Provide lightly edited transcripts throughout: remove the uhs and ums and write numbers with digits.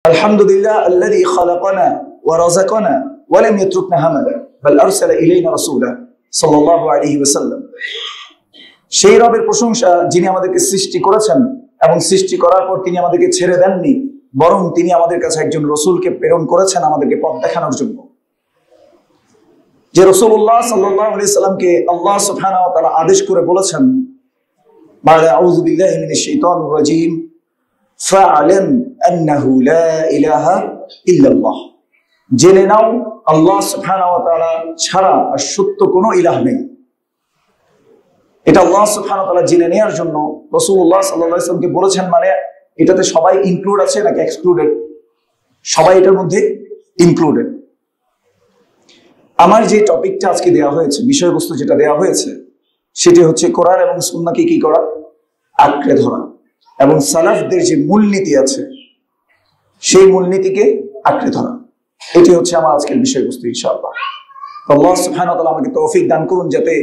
আলহামদুলিল্লাহ আল্লাযী খালাকানা ওয়া রাযাকানা ওয়া লাম ইয়াতরুকনা হামালা বাল আরসালা ইলাইনা রাসূলা সাল্লাল্লাহু আলাইহি ওয়াসাল্লাম। সেই রবের প্রশংসা যিনি আমাদেরকে সৃষ্টি করেছেন এবং সৃষ্টি করার পর তিনি আমাদেরকে ছেড়ে দেননি, বরং তিনি আমাদের কাছে একজন রাসূলকে প্রেরণ করেছেন আমাদেরকে পথ দেখানোর জন্য। যে রাসূলুল্লাহ সাল্লাল্লাহু আলাইহি সাল্লামকে আল্লাহ সুবহানাহু ওয়া তাআলা আদেশ করে বলেছেন, বা'দা আউযু বিল্লাহি মিনাশ শাইতানির রাজীম, ফা'লাম আন্নাহু লা ইলাহা ইল্লাল্লাহ, জেনে নাও আল্লাহ সুবহানাহু ওয়া তাআলা ছাড়া আর সত্য কোনো ইলাহ নেই। এটা আল্লাহ সুবহানাহু ওয়া তাআলা জেনে নেওয়ার জন্য রাসূলুল্লাহ সাল্লাল্লাহু আলাইহি ওয়াসাল্লামকে বলেছেন। মানে এটাতে সবাই ইনক্লুড আছে নাকি এক্সক্লুডেড? সবাই এটার মধ্যে ইনক্লুডেড। আমার যে টপিকটা আজকে দেওয়া হয়েছে, বিষয়বস্তু যেটা দেওয়া হয়েছে, সেটি হচ্ছে কোরআন এবং সুন্নাহকে কি করা? আঁকড়ে ধরা, এবং সালাফদের যে মূলনীতি আছে সেই মূলনীতিকে আঁকড়ে ধরা। এটি হচ্ছে আমার আজকের বিষয়বস্তু ইনশাআল্লাহ। আল্লাহ সুবহানাহু ওয়া তাআলা আমাকে তৌফিক দান করুন যাতে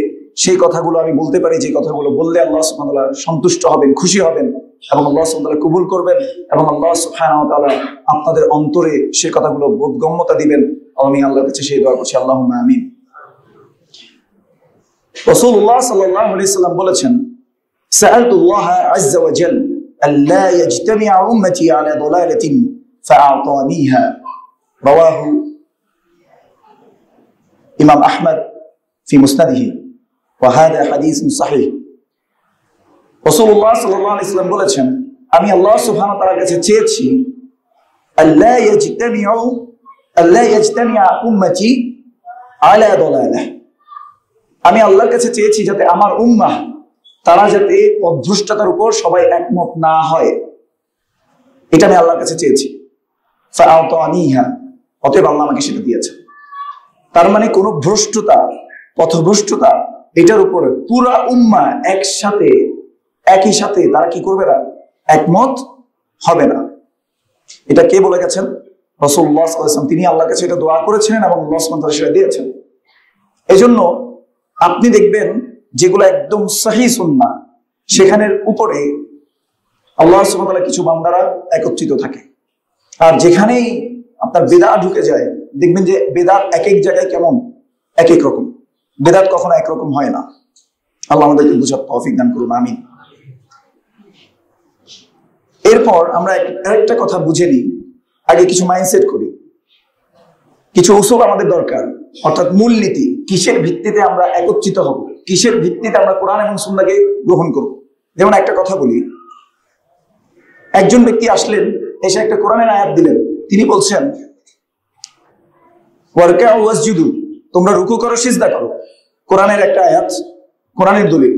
সেই কথাগুলো আমি বলতে পারি, যে কথাগুলো বললে আল্লাহ সুবহানাহু ওয়া তাআলা সন্তুষ্ট হবেন, খুশি হবেন এবং আল্লাহ সুবহানাহু ওয়া তাআলা কবুল করবেন, এবং আল্লাহ সুবহানাহু ওয়া তাআলা আপনাদের অন্তরে সেই কথাগুলো বোধগম্যতা দিবেন। আমি আল্লাহর কাছে সেই দোয়া করছি, আল্লাহুম্মা আমিন। রাসূলুল্লাহ সাল্লাল্লাহু আলাইহি সাল্লাম বলেছেন, সাআলতুল্লাহ আযজা ওয়া জাল আল্লা ইয়াজতামিআ উম্মতি আলা দালালাতিন ফাআতানিহা, রাওয়াহু ইমাম আহমদ ফি মুসনাদিহি ওয়া হাযা হাদীসুন সহিহ। রাসূলুল্লাহ সাল্লাল্লাহু আলাইহি সাল্লাম বলেছেন, আমি আল্লাহ সুবহানাহু ওয়া তাআলার কাছে চেয়েছি আল্লা ইয়াজতামিআ উম্মতি আলা দালালাহ, আমি আল্লাহর কাছে চেয়েছি যাতে আমার উম্মাহ তারা যাতে পথভ্রষ্টতার উপর সবাই একমত না হয়, এটা আমি আল্লাহর কাছে চেয়েছি। ফাআতানিহা, অতএব আল্লাহ আমাকে সেটা দিয়েছেন। তার মানে কোন ভ্রষ্টতা, পথভ্রষ্টতা, এটার উপর পুরা উম্মাহ একসাথে একই সাথে তারা কি করবে না? একমত হবে না। এটা কে বলে গেছেন? রাসূলুল্লাহ সাল্লাল্লাহু আলাইহি ওয়াসাল্লাম। তিনি আল্লাহর কাছে এটা দোয়া করেছিলেন এবং আল্লাহ সুবহানাহু ওয়া তাআলা সেটা দিয়েছেন। এজন্য আপনি দেখবেন যেগুলো একদম সহিহ সুন্নাহ, সেখানের উপরে আল্লাহ সুবহানাহু ওয়া তাআলা কিছু বান্দারা একত্রিত থাকে। আর যেখানেই আপনার বেদাত ঢুকে যায়, দেখবেন যে বেদাত এক এক জায়গায় কেমন এক এক রকম। বেদাত কখনো একরকম হয় না। আল্লাহ আমাদেরকে বুঝার তৌফিক দান করুন, আমিন। এরপর আমরা আরেকটা কথা বুঝে নিই, আগে কিছু মাইন্ডসেট করি, কিছু উসুল আমাদের দরকার, অর্থাৎ মূলনীতি। কিসের ভিত্তিতে আমরা একত্রিত হব, কিসের ভিত্তিতে আমরা কোরআন এবং সুন্নাহকে গ্রহণ করব। যেমন একটা কথা বলি, একজন ব্যক্তি আসলেন, এসে একটা কোরআনের আয়াত দিলেন। তিনি বলছেন ওয়ারকাউ ওয়াসজুদু, তোমরা রুকু করো, সিজদা করো। কোরআনের একটা আয়াত, কোরআনের দলিল।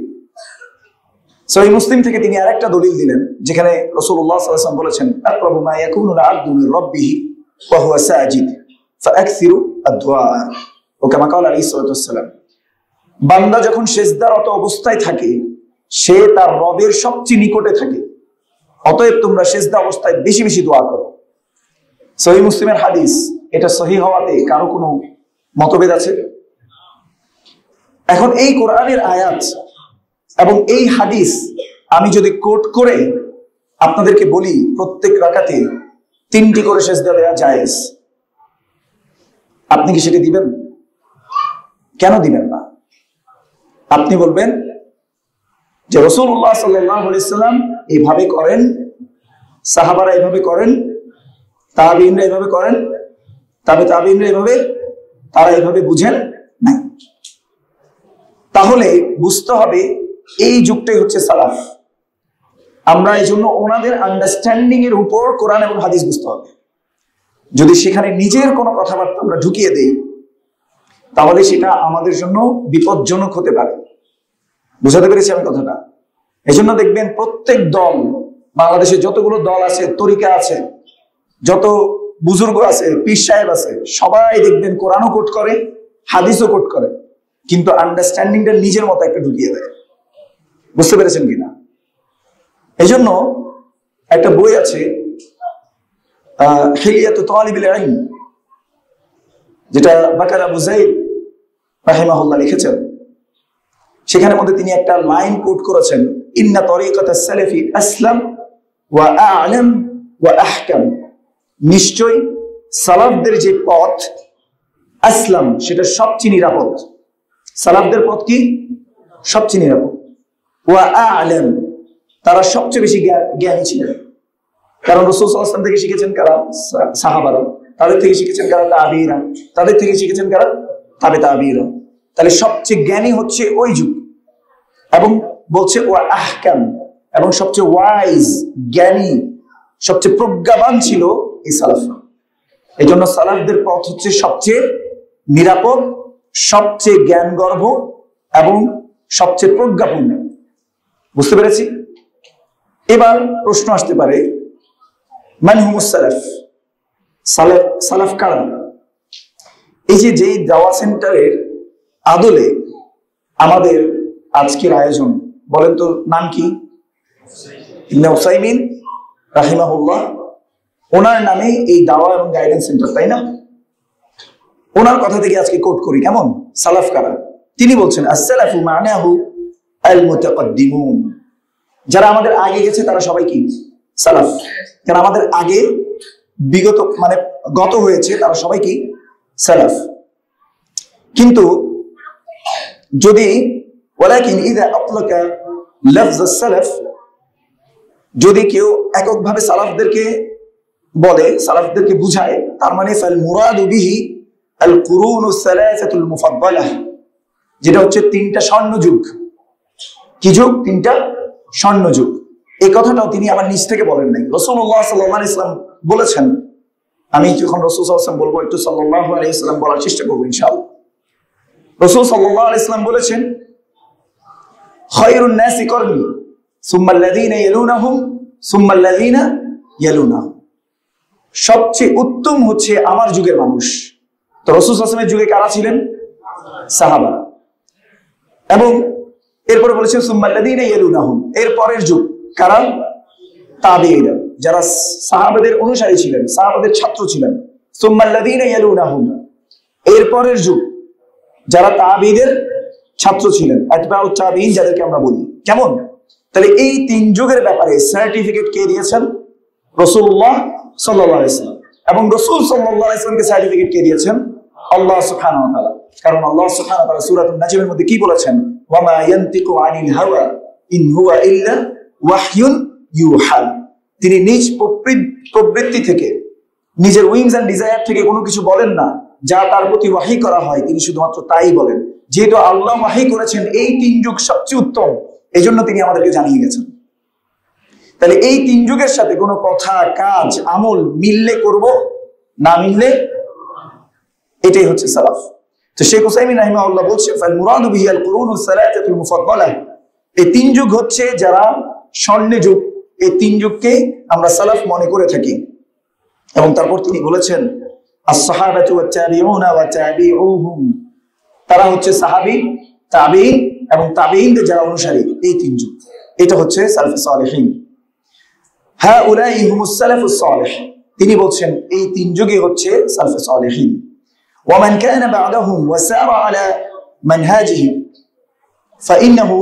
সহিহ মুসলিম থেকে তিনি আরেকটা দলিল দিলেন, যেখানে রাসূলুল্লাহ সাল্লাল্লাহু আলাইহি ওয়াসাল্লাম বলেছেন, আকরাবু মা ইয়াকুনুল আবদু মির রাব্বিহি ওয়া হুয়া সাজিদ ফাআকসিরু আদ-দুআ, ও কামা ক্বালা আলাইহিস সালাতু ওয়াসসালাম। বান্দা যখন সিজদারত অবস্থায় থাকে, সে তার রবের সবচেয়ে নিকটে থাকে, অতএব তোমরা সিজদা অবস্থায় বেশি বেশি দোয়া করো। সহিহ মুসলিমের হাদিস। এটা সহিহ হওয়াতে কারো কোনো মতভেদ আছে? এখন এই কোরআনের আয়াত এবং এই হাদিস আমি যদি কোট করে আপনাদেরকে বলি, প্রত্যেক রাকাতে 3টি করে সিজদা দেওয়া জায়েজ, আপনি কি সেটা দিবেন? কেন দিবেন না? আপনি বলবেন যে রাসূলুল্লাহ সাল্লাল্লাহু আলাইহি সাল্লাম এইভাবে করেন, সাহাবারা এইভাবে করেন, তাবেঈনরা এইভাবে করেন, তাবেঈনরা এইভাবে, তারা এইভাবে বুঝেন নাই। তাহলে বুঝতে হবে এই যুগটাই হচ্ছে সালাফ। আমরা এই জন্য ওনাদের আন্ডারস্ট্যান্ডিং এর উপর কোরআন এবং হাদিস বুঝতে হবে। যদি সেখানে নিজের কোনো কথাবার্তা আমরা ঢুকিয়ে দেই, তাহলে সেটা আমাদের জন্য বিপজ্জনক হতে পারে। বুঝাতে পেরেছি আমি কথাটা? এই জন্য দেখবেন প্রত্যেক দল, বাংলাদেশে যতগুলো দল আছে, তরিকা আছে, যত বুজুর্গ আছে, পীর সাহেব আছে, সবাই দেখবেন কোরআনও কোট করে, হাদিসও কোট করে, কিন্তু আন্ডারস্ট্যান্ডিংটা নিজের মতো একটা ঢুকিয়ে দেয়। বুঝতে পেরেছেন কিনা? এই জন্য একটা বই আছে, হিলিয়াতু তালিবিল ইলম, যেটা বাকার আবু যায়েদ রাহিমাহুল্লাহ লিখেছেন। সেখানের মধ্যে তিনি একটা লাইন কোট করেছেন, ইন্না তরিকাতাস সালাফি আসলাম ওয়া আ'লাম ওয়া আহকাম, নিশ্চয়ই সালাফদের যে পথ আসলাম সেটা সবচেয়ে নিরাপদ। সালাফদের পথ কি? সবচেয়ে নিরাপদ। ওয়া আ'লাম, তারা সবচেয়ে বেশি জ্ঞানী ছিলেন। কারণ রাসূল সাল্লাল্লাহু আলাইহি ওয়াসাল্লাম থেকে শিখেছেন কারা? সাহাবারা। তাদের থেকে শিখেছেন কারা? তাবিঈরা। তাদের থেকে শিখেছেন কারা? তাবে তাবিঈরা। তাহলে সবচেয়ে জ্ঞানী হচ্ছে ওই যুগ। এবং বলছে ওয়া আহকাম, এবং সবচেয়ে ওয়াইজ, জ্ঞানী, সবচেয়ে প্রজ্ঞাবান ছিল এই সালাফরা। এই জন্য সালাফদের পথ হচ্ছে সবচেয়ে নিরাপদ, সবচেয়ে জ্ঞানগর্ভ এবং সবচেয়ে প্রজ্ঞাপূর্ণ। বুঝতে পেরেছি? এবার প্রশ্ন আসতে পারে, মান হুমুস সালাফ? সালাফ কারা? এই যে যেই দাওয়া সেন্টারের আদলে আমাদের আজকের আয়োজন, বলেন তো নাম কি? ইবনে উসাইমিন রাহিমাহুল্লাহ, ওনার নামে এই দাওয়া এবং গাইডেন্স সেন্টার, তাই না? ওনার কথা থেকে আজকে কোট করি, কেমন? সালাফ কারা? তিনি বলছেন as-salafu মা'নাহু আল-মুতাকাদ্দিমুন, যারা আমাদের আগে গেছে তারা সবাই কি? সালাফ। যারা আমাদের আগে বিগত মানে গত হয়েছে তারা সবাই কি? সালাফ। কিন্তু যদি ওয়ালাকিন ইযা আতলাকা লফজ as-সালাফ, যদি কেউ এককভাবে সালাফদেরকে বলে, সালাফদেরকে বুঝায়, তার মানে ফাল মুরাদু বিহি আল কুরুন আস-সালাসাতুল মুফাদ্দালাহ, যেটা হচ্ছে তিনটা স্বর্ণযুগ। কি যুগ? তিনটা স্বর্ণযুগ। এই কথাটাও তিনি আমার নিজ থেকে বলেন নাই, রাসূলুল্লাহ সাল্লাল্লাহু আলাইহি ওয়াসাল্লাম বলেছেন। আমি যখন রাসূল সাল্লাল্লাহু আলাইহি ওয়াসাল্লাম বলবো, একটু সাল্লাল্লাহু আলাইহি ওয়াসাল্লাম বলার চেষ্টা করব ইনশাআল্লাহ। রাসূল সাল্লাল্লাহু আলাইহি ওয়াসাল্লাম বলেছেন, খায়রুন নাসি করনি সুম্মা আল্লাযীনা ইয়ালুনাহুম সুম্মা আল্লাযীনা ইয়ালুনাহুম, সবচেয়ে উত্তম হচ্ছে আমার যুগের মানুষ। তো রাসূল সাল্লাল্লাহু আলাইহি ওয়াসাল্লামের যুগে কারা ছিলেন? সাহাবা। এবং এরপরে বলেছেন সুম্মা আল্লাযীনা ইয়ালুনাহুম, এর পরের যুগ কারা? তাবিঈরা, যারা সাহাবাদের অনুসারী ছিলেন, সাহাবাদের ছাত্র ছিলেন। সুম্মা আল্লাযীনা ইয়ালুনাহুম, এর পরের যুগ যারা তাবিঈদের ছাত্র ছিলেন, আতবাউত তাবিঈন যাদেরকে আমরা বলি। কেমন? তাহলে এই তিন যুগের ব্যাপারে সার্টিফিকেট কে দিয়েছেন? রাসূলুল্লাহ সাল্লাল্লাহু আলাইহি ওয়াসাল্লাম। এবং রাসূল সাল্লাল্লাহু আলাইহি ওয়াসাল্লামকে সার্টিফিকেট কে দিয়েছেন? আল্লাহ সুবহানাহু ওয়া তাআলা। কারণ আল্লাহ সুবহানাহু ওয়া তাআলা সূরাতুন নাজমের মধ্যে কি বলেছেন? ওয়া মা ইয়ানতিকু আনিল হাওয়া ইন হুয়া ইল্লা ওয়াহয়ুন ইউহা, তিনি নিজ প্রবৃত্তি থেকে, নিজের উইংস এন্ড ডিজায়ার থেকে কোনো কিছু বলেন না, যা তার প্রতি ওয়াহি করা হয় তিনি শুধুমাত্র তাই বলেন। যেহেতু আল্লাহ ওয়াহি করেছেন এই তিন যুগ সবচেয়ে উত্তম, এই জন্য তিনি আমাদেরকে জানিয়ে গেছেন। তাহলে এই তিন যুগের সাথে কোনো কথা, কাজ, আমল মিললে করব, না মিললে, এটাই হচ্ছে সালাফ। তো শেখ উসাইমিন রাহিমাহুল্লাহ বলছে ফাল মুরাদু বিহি আল কুরুনুস সালাসাতুল মুফাদ্দালাহ, এই তিন যুগ হচ্ছে যারা স্বর্ণ যুগ, এই তিন যুগকে আমরা সালাফ মনে করে থাকি। এবং তারপর তিনি বলেছেন আস-সাহাবাতু ওয়াত তাবিউনা ওয়া তাবিউহুম, তারা হচ্ছে সাহাবী, তাবিঈন এবং তাবিঈনদের যারা অনুসারী, এই তিন যুগ, এটা হচ্ছে সালাফুস সালেহিন। হাউলাই হুমুস সালাফুস সালেহ, তিনি বলছেন এই তিন যুগই হচ্ছে সালাফুস সালেহিন। ওয়া মান কানা বা'দাহুম ওয়া সারা আলা মানহাজিহিম ফাইন্নাহু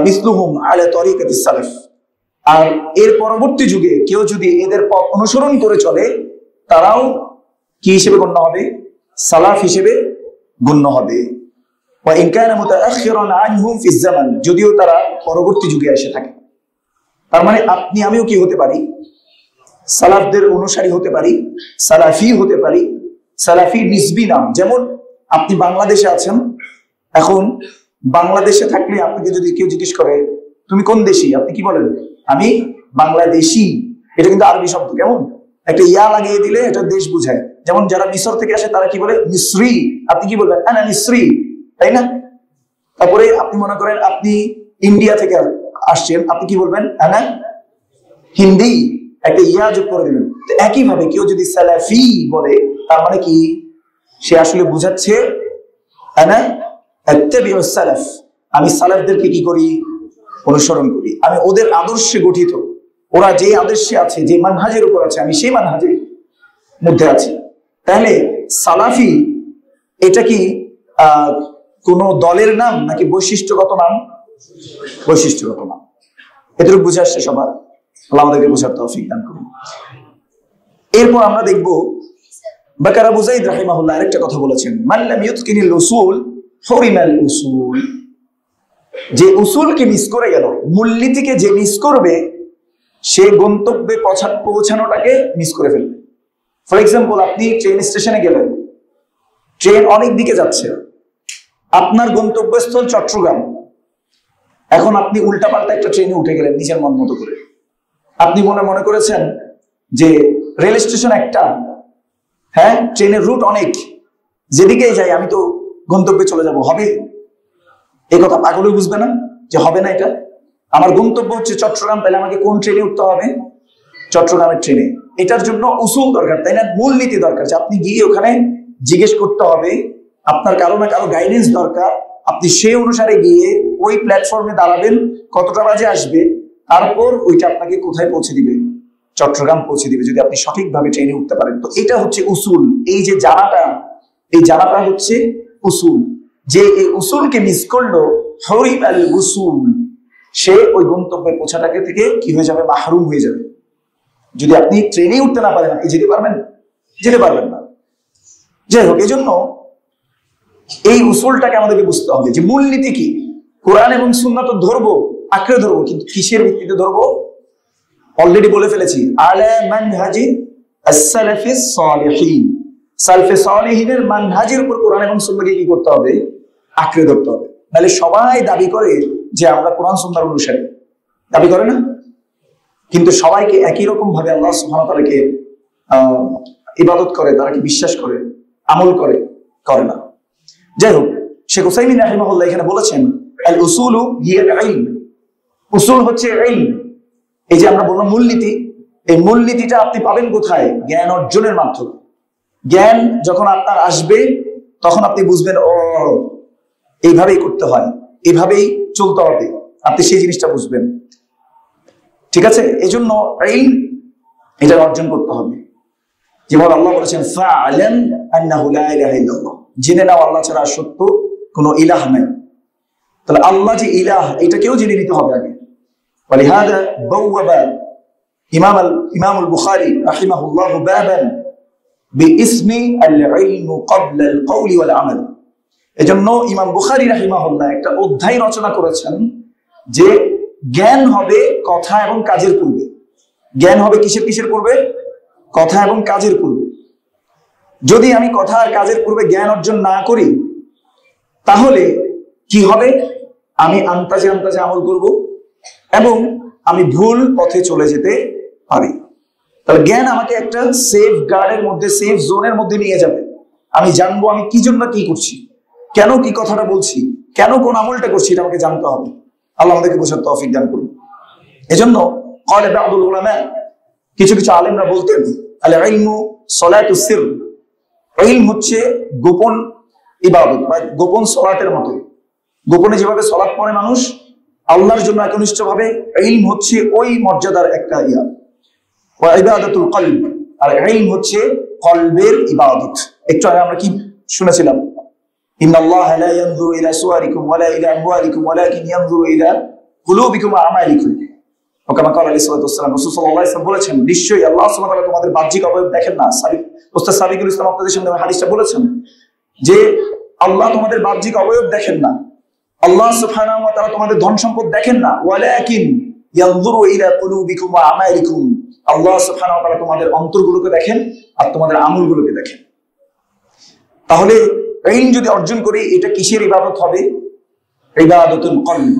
মিসলুহুম আলা তরিকাতিস সালাফ, আর এর পরবর্তী যুগে কেউ যদি এদের পথ অনুসরণ করে চলে, তারাও কি হিসেবে গণ্য হবে? সালাফ হিসেবে গণ্য হবে। ওয়া ইন কানা মুতাআখিরান আনহুম ফি জামান, যদিও তারা পরবর্তী যুগে এসে থাকে। তার মানে আপনি আমিও কি হতে পারি? সালাফদের অনুসারী হতে পারি, সালাফি হতে পারি। সালাফি নিসবি নাম, যেমন আপনি বাংলাদেশে আছেন, এখন বাংলাদেশে থাকলে আপনাকে যদি কেউ জিজ্ঞেস করে তুমি কোন দেশি, আপনি কি বলেন? আমি বাংলাদেশি। এটা কিন্তু আরবি শব্দ, কেমন? একটা ইয়া লাগিয়ে দিলে এটা দেশ বুঝায়। যেমন যারা মিশর থেকে আসে তারা কি বলে? মিসরি। আপনি কি বলবেন? আনা মিসরি, তাই না? তারপরে আপনি মনে করেন আপনি ইন্ডিয়া থেকে আসছেন, আপনি কি বলবেন? আনা হিন্দি, একটা ইয়া যোগ করে দিবেন। তো একইভাবে কেউ যদি সালাফি বলে, তার মানে কি? সে আসলে বুঝাচ্ছে আনা আত্তাবিউস সালাফ, আমি সালাফদেরকে কি করি? অনুসরণ করি। আমি ওদের আদর্শে গঠিত, ওরা যে আদর্শে আছে, যে মানহাজের উপর আছে, আমি সেই মানহাজের মধ্যে আছি। তাহলে সালাফি এটা কি কোন দলের নাম নাকি বৈশিষ্ট্যগত নাম? বৈশিষ্ট্যগত নাম। এটুকু বুঝে আসছে সবার? আল্লাহ আমাদেরকে বোঝার তৌফিক দান করুন। এরপর আমরা দেখব বাকার আবু যায়েদ রাহিমাহুল্লাহ আরেকটা কথা বলেছেন, মান লাম ইউতকিনিল উসুল হুরিমাল উসুল। যে উসুলকে মিস করে গেল, মূলনীতিকে যে মিস করবে, সে গন্তব্যে পৌঁছানোটাকে মিস করে ফেলবে। ফর এক্সাম্পল, আপনি ট্রেন স্টেশনে গেলেন, ট্রেন অনেক দিকে যাচ্ছে, আপনার গন্তব্যস্থল চট্টগ্রাম, এখন আপনি উল্টাপাল্টা একটা ট্রেনে উঠে গেলেন নিজের মন মতো করে। আপনি মনে করেছেন যে রেল স্টেশন একটা, হ্যাঁ ট্রেনের রুট অনেক, যেদিকেই যাই আমি তো গন্তব্যে চলে যাব, হবে? এই কথা পাগলই বুঝবে না যে হবে না। এটা আমার গন্তব্য হচ্ছে চট্টগ্রাম, তাহলে আমাকে কোন ট্রেনে উঠতে হবে? চট্টগ্রামের ট্রেনে। এটার জন্য উসুল দরকার, তাই না? মূলনীতি দরকার, যে আপনি গিয়ে ওখানে জিজ্ঞেস করতে হবে, আপনার কারো না কারো গাইডেন্স দরকার, আপনি সেই অনুসারে গিয়ে ওই প্ল্যাটফর্মে দাঁড়াবেন, কতটা বাজে আসবে, তারপর ওইটা আপনাকে কোথায় পৌঁছে দিবে? চট্টগ্রাম পৌঁছে দিবে, যদি আপনি সঠিকভাবে ট্রেনে উঠতে পারেন। তো এটা হচ্ছে উসুল। এই যে জানাটা, এই জানাটা হচ্ছে উসুল। যে এই উসুলকে মিস করলো, হরিমাল উসুল, সে ওই গন্তব্যের পৌঁছাটাকে থেকে কি হয়ে যাবে? মাহরুম হয়ে যাবে। যদি আপনি ট্রেনে উঠতে না পারেন, আপনি যেতে পারবেন? যেতে পারবেন না। যাই হোক, এই জন্য এই উসুলটাকে আমাদেরকে বুঝতে হবে যে মূলনীতি কি। কোরআন এবং সুন্নাহ তো ধরবো, আঁকড়ে ধরবো, কিন্তু কিসের ভিত্তিতে ধরবো? অলরেডি বলে ফেলেছি, আলা মানহাজি as-সালাফিস সালিহিন। সালফে সালিহিনের মানহাজের উপর কোরআন এবং সুন্নাহকে কি করতে হবে? আঁকড়ে ধরতে হবে। নাহলে সবাই দাবি করে যে আমরা কোরআন সুন্নাহর অনুসারী, দাবি করে না? কিন্তু সবাইকে একই রকম ভাবে আল্লাহ সুবহানাহু ওয়া তাআলাকে ইবাদত করে, তারা কি বিশ্বাস করে, আমল করে? করে না। যাই হোক, শেখ উসাইমিন রাহিমাহুল্লাহ এখানে বলেছেন, আল উসুলু হিয়াল ইলম। উসুল হচ্ছে ইলম। এই যে আমরা বললাম মূলনীতি, এই মূলনীতিটা আপনি পাবেন কোথায়? জ্ঞান অর্জনের মাধ্যমে। জ্ঞান যখন আপনার আসবে, তখন আপনি বুঝবেন ও এইভাবেই করতে হয়, এইভাবেই চলতে হবে, আপনি সেই জিনিসটা বুঝবেন। ঠিক আছে? এই জন্য ইলম এটা অর্জন করতে হবে। যেমন আল্লাহ বলেছেন, ফা'লাম আন্নাহু লা ইলাহা ইল্লাল্লাহ, জেনে নাও আল্লাহ ছাড়া সত্য কোনো ইলাহ নাই। তাহলে আল্লাহ যে ইলাহ, এটাকেও জেনে নিতে হবে আগে। ওয়ালিহাযা বাওয়াবা ইমামুল বুখারী রাহিমাহুল্লাহু বাবান বিইসমি আল-ইলম ক্বাবলা আল-কওলি ওয়াল আমাল। এজন্য ইমাম বুখারী রাহিমাহুল্লাহ একটা অধ্যায় রচনা করেছেন যে জ্ঞান হবে কথা এবং কাজের পূর্বে। জ্ঞান হবে কিসের পূর্বে? কথা এবং কাজের পূর্বে। যদি আমি কথা আর কাজের পূর্বে জ্ঞান অর্জন না করি, তাহলে কি হবে? আমি আন্তাজে আমল করব এবং আমি ভুল পথে চলে যেতে পারি। তাহলে জ্ঞান আমাকে একটা সেফ গার্ডের মধ্যে, সেফ জোনের মধ্যে নিয়ে যাবে। আমি জানবো আমি কি জন্য কি করছি, কেন কি কথাটা বলছি, কেন কোন আমলটা করছি, এটা আমাকে জানতে হবে। আল্লাহ আমাদেরকে বোঝার তৌফিক দান করুন। এজন্য ক্বালা বা'দুল উলামা, কিছু আলেমরা বলতেন, আল ইলমু সালাতুস সির। ইলম হচ্ছে গোপন ইবাদত বা গোপন সালাতের মতো। গোপনে যেভাবে সালাত পড়ে মানুষ আল্লাহর জন্য একনিষ্ঠভাবে, ইলম হচ্ছে ওই মর্যাদার একটা ইয়া। ওয়া ইবাদাতুল কলব, আর ইলম হচ্ছে কলবের ইবাদত। একটু আগে আমরা কি শুনেছিলাম? ইন্নাল্লাহা লা ইয়ানজুরু ইলা সুওয়ারিকুম ওয়ালা ইলা আমওয়ালিকুম ওয়ালাকিন ইয়ানজুরু ইলা কুলুবিকুম ওয়া আমালিকুম। ওকামা ক্বালা আলাইহিস সালাতু ওয়াস সালাম, রাসূল সাল্লাল্লাহু আলাইহি ওয়াসাল্লাম বলেছেন, নিশ্চয়ই আল্লাহ সুবহানাহু ওয়া তাআলা তোমাদের বাহ্যিক অবয়ব দেখেন না। ওস্তাদ সাবিকুল ইসলাম আপনাদের সামনে হাদিসটা বলেছেন যে আল্লাহ তোমাদের বাহ্যিক অবয়ব দেখেন না, আল্লাহ সুবহানাহু ওয়া তাআলা তোমাদের ধন সম্পদ দেখেন না, ওয়ালাকিন ইয়ানজুরু ইলা কুলুবিকুম ওয়া আমালিকুম। আল্লাহ সুবহানাহু ওয়া তাআলা তোমাদের অন্তরগুলোকে দেখেন আর তোমাদের আমলগুলোকে দেখেন। তাহলে ইলম যদি অর্জন করি, এটা কিসের ইবাদত হবে? ইবাদতুল কলব,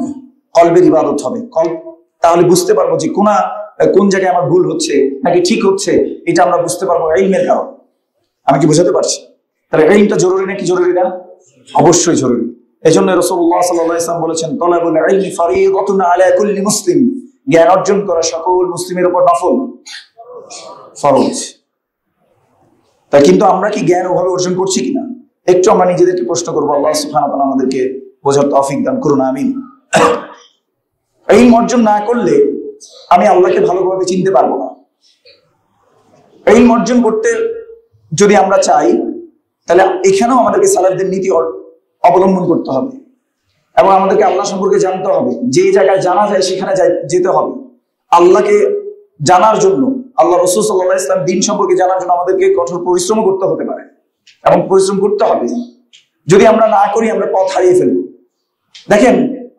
কলবের ইবাদত হবে। তাহলে বুঝতে পারবো যে কোন জায়গায় আমার ভুল হচ্ছে নাকি ঠিক হচ্ছে, এটা আমরা বুঝতে পারবো ইলমের কারণে। আমি কি বোঝাতে পারছি? তাহলে ইলমটা জরুরি নাকি জরুরি না? অবশ্যই জরুরি। এজন্য রাসূলুল্লাহ সাল্লাল্লাহু আলাইহি ওয়াসাল্লাম বলেছেন, তালাবুল ইলমি ফারিদাতুন আলা কুল্লি মুসলিম। জ্ঞান অর্জন করা সকল মুসলিমের উপর নফল, ফরজ। তাই কিন্তু আমরা কি জ্ঞান ওভাবে অর্জন করছি কিনা, একটু আমরা নিজেদেরকে প্রশ্ন করবো। আল্লাহ সুবহানাহু ওয়া তাআলা আমাদেরকে বোঝার তৌফিক দান করুন, আমিন। ইলম অর্জন না করলে আমি আল্লাহকে ভালোভাবে চিনতে পারবো না। ইলম অর্জন করতে যদি আমরা চাই, তাহলে এখানেও আমাদেরকে সালাফদের নীতি অবলম্বন করতে হবে এবং আমাদেরকে আল্লাহ সম্পর্কে জানতে হবে। যে জায়গায় জানা যায় সেখানে যেতে হবে। আল্লাহকে জানার জন্য আল্লাহ রাসূল সাল্লাল্লাহু আলাইহি ওয়াসাল্লাম দ্বীন সম্পর্কে জানার জন্য আমাদেরকে কঠোর পরিশ্রম করতে হতে পারে, এবং পরিশ্রম করতে হবে। যদি আমরা না করি আমরা পথ হারিয়ে ফেলব। দেখেন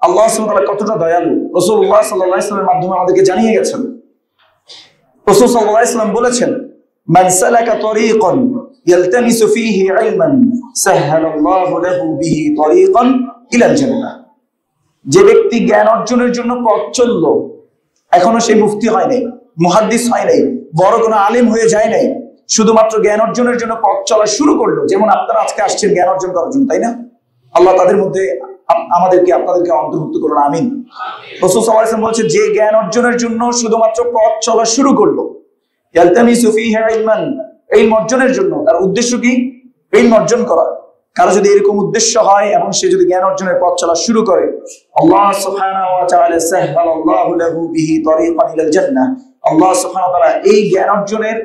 আল্লাহ সুবহানাহু ওয়া তাআলা কতটা দয়ালু, রাসূলুল্লাহ সাল্লাল্লাহু আলাইহি ওয়াসাল্লামের মাধ্যমে আমাদেরকে জানিয়ে গেছেন। রাসূল সাল্লাল্লাহু আলাইহি ওয়াসাল্লাম বলেছেন, মান সালাকা তরিকান ইয়ালতামিসু ফীহি ইলমান সাহহালাল্লাহু লাহু বিহি তরিকান ইলাল জান্নাহ। যে ব্যক্তি জ্ঞান অর্জনের জন্য পথ চলল, এখনো সে মুফতি হয় নাই, মুহাদ্দিস হয় নাই, বড় কোনো আলেম হয়ে যায় নাই, শুধুমাত্র জ্ঞান অর্জনের জন্য পথ চলা শুরু করলো। যেমন আপনারা আজকে আসছেন জ্ঞান অর্জন করার জন্য, তাই না? আল্লাহ তাদের মধ্যে আমাদেরকে আপনাদেরকে অন্তর্ভুক্ত করুন, আমিন। রাসূল সাল্লাল্লাহু আলাইহি ওয়াসাল্লাম বলেছেন, যে জ্ঞান অর্জনের জন্য শুধুমাত্র পথ চলা শুরু করলো, ইয়ালতামিসু ফীহি ইলমান, ইলম অর্জনের জন্য, তার উদ্দেশ্য কি? ইলম অর্জন করা। কারো যদি এরকম উদ্দেশ্য হয় এবং সে যদি জ্ঞান অর্জনের পথ চলা শুরু করে, আল্লাহ সুবহানাহু ওয়া তাআলা সাহহালাল্লাহু লাহু বিহি তরিকান ইলাল জান্নাহ, আল্লাহ সুবহানাহু ওয়া তাআলা এই জ্ঞান অর্জনের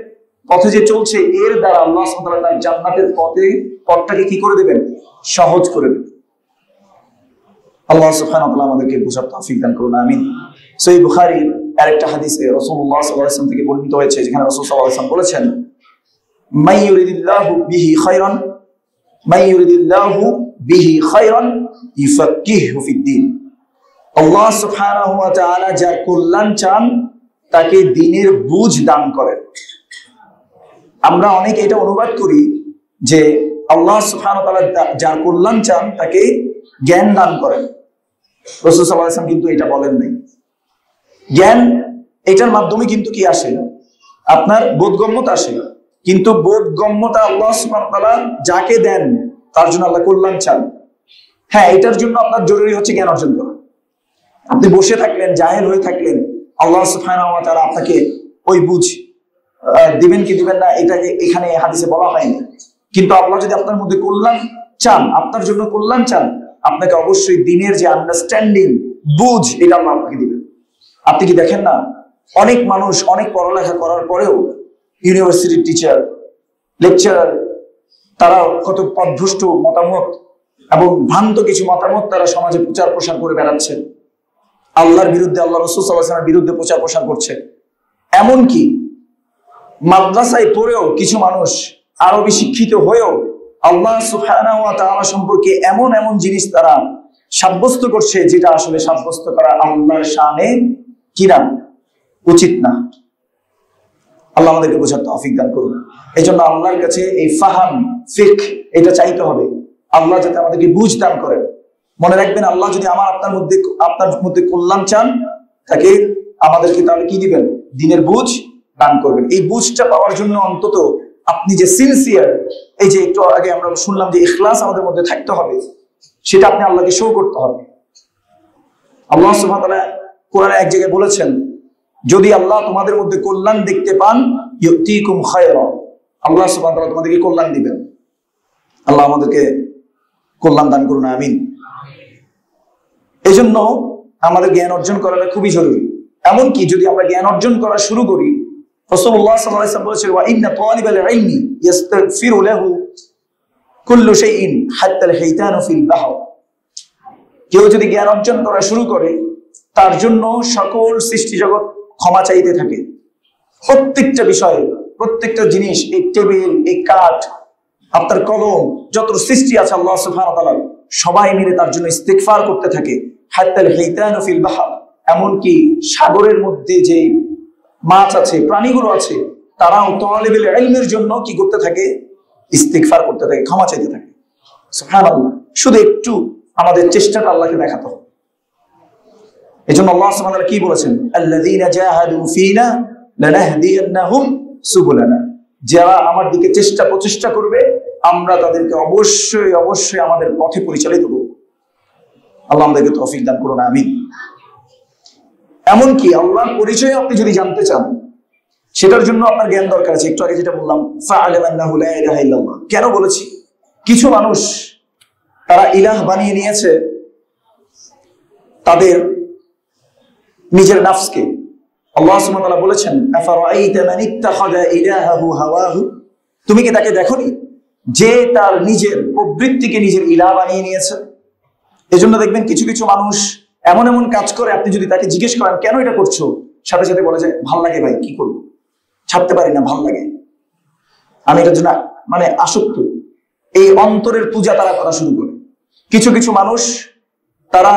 পথে যে চলছে এর দ্বারা আল্লাহ সুবহানাহু ওয়া তাআলা তার জান্নাতের পথটাকে কি করে দেবেন? সহজ করে দেবেন। আল্লাহ সুবহানাহু ওয়া তাআলা আমাদেরকে বুঝার তৌফিক দান করুন, আমিন। সহিহ বুখারীর আরেকটা হাদিসে রাসূলুল্লাহ সাল্লাল্লাহু আলাইহি ওয়াসাল্লাম থেকে বর্ণিত হয়েছে, যেখানে রাসূল সাল্লাল্লাহু আলাইহি ওয়াসাল্লাম বলেছেন, মান ইউরিদিল্লাহু বিহি খায়রান মান ইউরিদিল্লাহু বিহি খায়রান ইউফাক্কিহু ফিদ্দীন। আল্লাহ সুবহানাহু ওয়া তাআলা যার কল্যাণ চান তাকে দ্বীনের বুঝ দান করেন। আমরা অনেকে এটা অনুবাদ করি যে আল্লাহ সুবহানাহু ওয়া তাআলা যার কল্যাণ চান তাকে জ্ঞান দান করেন। রাসূল সাল্লাল্লাহু আলাইহি ওয়াসাল্লাম কিন্তু এটা বলেন নাই। জ্ঞান এটার মাধ্যমে কিন্তু কি আসে? আপনার বোধগম্যতা আসে, কিন্তু বোধগম্যতা আল্লাহ সুবহানাহু ওয়া তাআলা যাকে দেন তার জন্য আল্লাহ কল্যাণ চান। হ্যাঁ, এটার জন্য আপনার জরুরি হচ্ছে জ্ঞান অর্জন করা। আপনি বসে থাকলেন, জাহেল হয়ে থাকলেন, আল্লাহ সুবহানাহু ওয়া তাআলা আপনাকে ওই বুঝ দিবেন কি দিবেন না এটাকে এখানে হাদিসে বলা হয়নি, কিন্তু আল্লাহ যদি আপনার মধ্যে কল্যাণ চান, আপনার জন্য কল্যাণ চান, আপনাকে অবশ্যই দ্বীনের যে আন্ডারস্ট্যান্ডিং, বুঝ, এটা আল্লাহ আপনাকে দিবেন। আপনি কি দেখেন না, অনেক মানুষ অনেক পড়ালেখা করার পরেও ইউনিভার্সিটির টিচার, লেকচারার, তারা কত পথভ্রষ্ট মতামত এবং ভ্রান্ত কিছু মতামত তারা সমাজে প্রচার প্রসার করে বেড়াচ্ছে, আল্লাহর বিরুদ্ধে, আল্লাহ রাসূল সাল্লাল্লাহু আলাইহি ওয়াসাল্লামের বিরুদ্ধে প্রচার প্রসার করছে। এমনকি মাদ্রাসায় পড়েও কিছু মানুষ আরবি শিক্ষিত হয়েও আল্লাহ সুবহানাহু ওয়া তাআলা সম্পর্কে এমন এমন জিনিস তারা সাব্যস্ত করছে যেটা আসলে সাব্যস্ত করা আল্লাহর শানে কিনা উচিত না। আল্লাহ আমাদেরকে বোঝার তৌফিক দান করুন। এই জন্য আল্লাহর কাছে এই ফাহাম, ফিকহ এটা চাইতে হবে, আল্লাহ যাতে আমাদেরকে বুঝ দান করেন। মনে রাখবেন, আল্লাহ যদি আপনার মধ্যে কল্যাণ চান, তাকে আমাদেরকে তাহলে কি দিবেন? দ্বীনের বুঝ দান করবেন। এই বুঝটা পাওয়ার জন্য অন্তত আপনি যে সিনসিয়ার, এই যে একটু আগে আমরা শুনলাম যে ইখলাস আমাদের মধ্যে থাকতে হবে, সেটা আপনি আল্লাহকে শো করতে হবে। আল্লাহ সুবহানাহু ওয়া তাআলা কোরআনে এক জায়গায় বলেছেন, যদি আল্লাহ তোমাদের মধ্যে কল্যাণ দেখতে পান, ইউতিকুম খায়রা, আল্লাহ সুবহানাহু ওয়া তাআলা তোমাদেরকে কল্যাণ দিবেন। আল্লাহ আমাদেরকে কল্যাণ দান করুন, আমিন। এই জন্য আমাদের জ্ঞান অর্জন করাটা খুবই জরুরি। এমনকি যদি আমরা জ্ঞান অর্জন করা শুরু করি, রাসূলুল্লাহ সাল্লাল্লাহু আলাইহি ওয়াসাল্লাম বলেছেন, ওয়া ইন্না তালিবাল ইলমি ইস্তাগফিরু লাহু কুল্লু শাইইন হাত্তা আল হাইতানু ফিল বাহর। কেউ যদি জ্ঞান অর্জন করা শুরু করে, তার জন্য সকল সৃষ্টি জগৎ ক্ষমা চাইতে থাকে। প্রত্যেকটা বিষয়ে, প্রত্যেকটা জিনিস, এই টেবিল, এই কাঠ, আপনার কলম, যত সৃষ্টি আছে আল্লাহ সুবহানাহু ওয়া তাআলা, সবাই মিলে তার জন্য ইস্তিগফার করতে থাকে। হাত্তা আল হাইতানু ফিল বাহর, এমনকি সাগরের মধ্যে যে মাছ আছে, প্রাণীগুলো আছে, তারাও তালিবুল ইলমের জন্য কি করতে থাকে? ইস্তিগফার করতে থাকে, ক্ষমা চাইতে থাকে। সুবহানাল্লাহ। শুধু একটু আমাদের চেষ্টাটা আল্লাহকে দেখাতে হবে। এজন্য আল্লাহ সুবহানাহু ওয়া তাআলা কি বলেছেন? আল্লাযীনা জাহাদু ফীনা লানাহদিয়ান্নাহুম সুবুলানা, যারা আমার দিকে প্রচেষ্টা করবে, আমরা তাদেরকে অবশ্যই অবশ্যই আমাদের পথে পরিচালিত করব। আল্লাহ আমাদেরকে তৌফিক দান করুন, আমিন। এমনকি আল্লাহর পরিচয় আপনি যদি জানতে চান, সেটার জন্য আপনার জ্ঞান দরকার আছে। একটু আগে যেটা বললাম, ফাআলাম আন্নাহু লা ইলাহা ইল্লাল্লাহ। কেন বলেছি? কিছু মানুষ তারা ইলাহ বানিয়ে নিয়েছে তাদের নিজের নাফসকে। আল্লাহ সুবহানাহু ওয়া তাআলা বলেছেন, আফারাআইতা মান ইত্তাখাযা ইলাহাহু হাওয়াহু, তুমি কি তাকে দেখোনি যে তার নিজের প্রবৃত্তিকে নিজের ইলাহ বানিয়ে নিয়েছে? এজন্য দেখবেন কিছু কিছু মানুষ এমন এমন কাজ করে, আপনি যদি তাকে জিজ্ঞেস করেন কেন এটা করছো, সাথে সাথে বলে যায় ভাল লাগে ভাই, কি করবো। ছাড়তে পারি না, ভাল লাগে, আমি এটার জন্য মানে আসক্ত। এই অন্তরের পূজা তারা করা শুরু করে। কিছু কিছু মানুষ তারা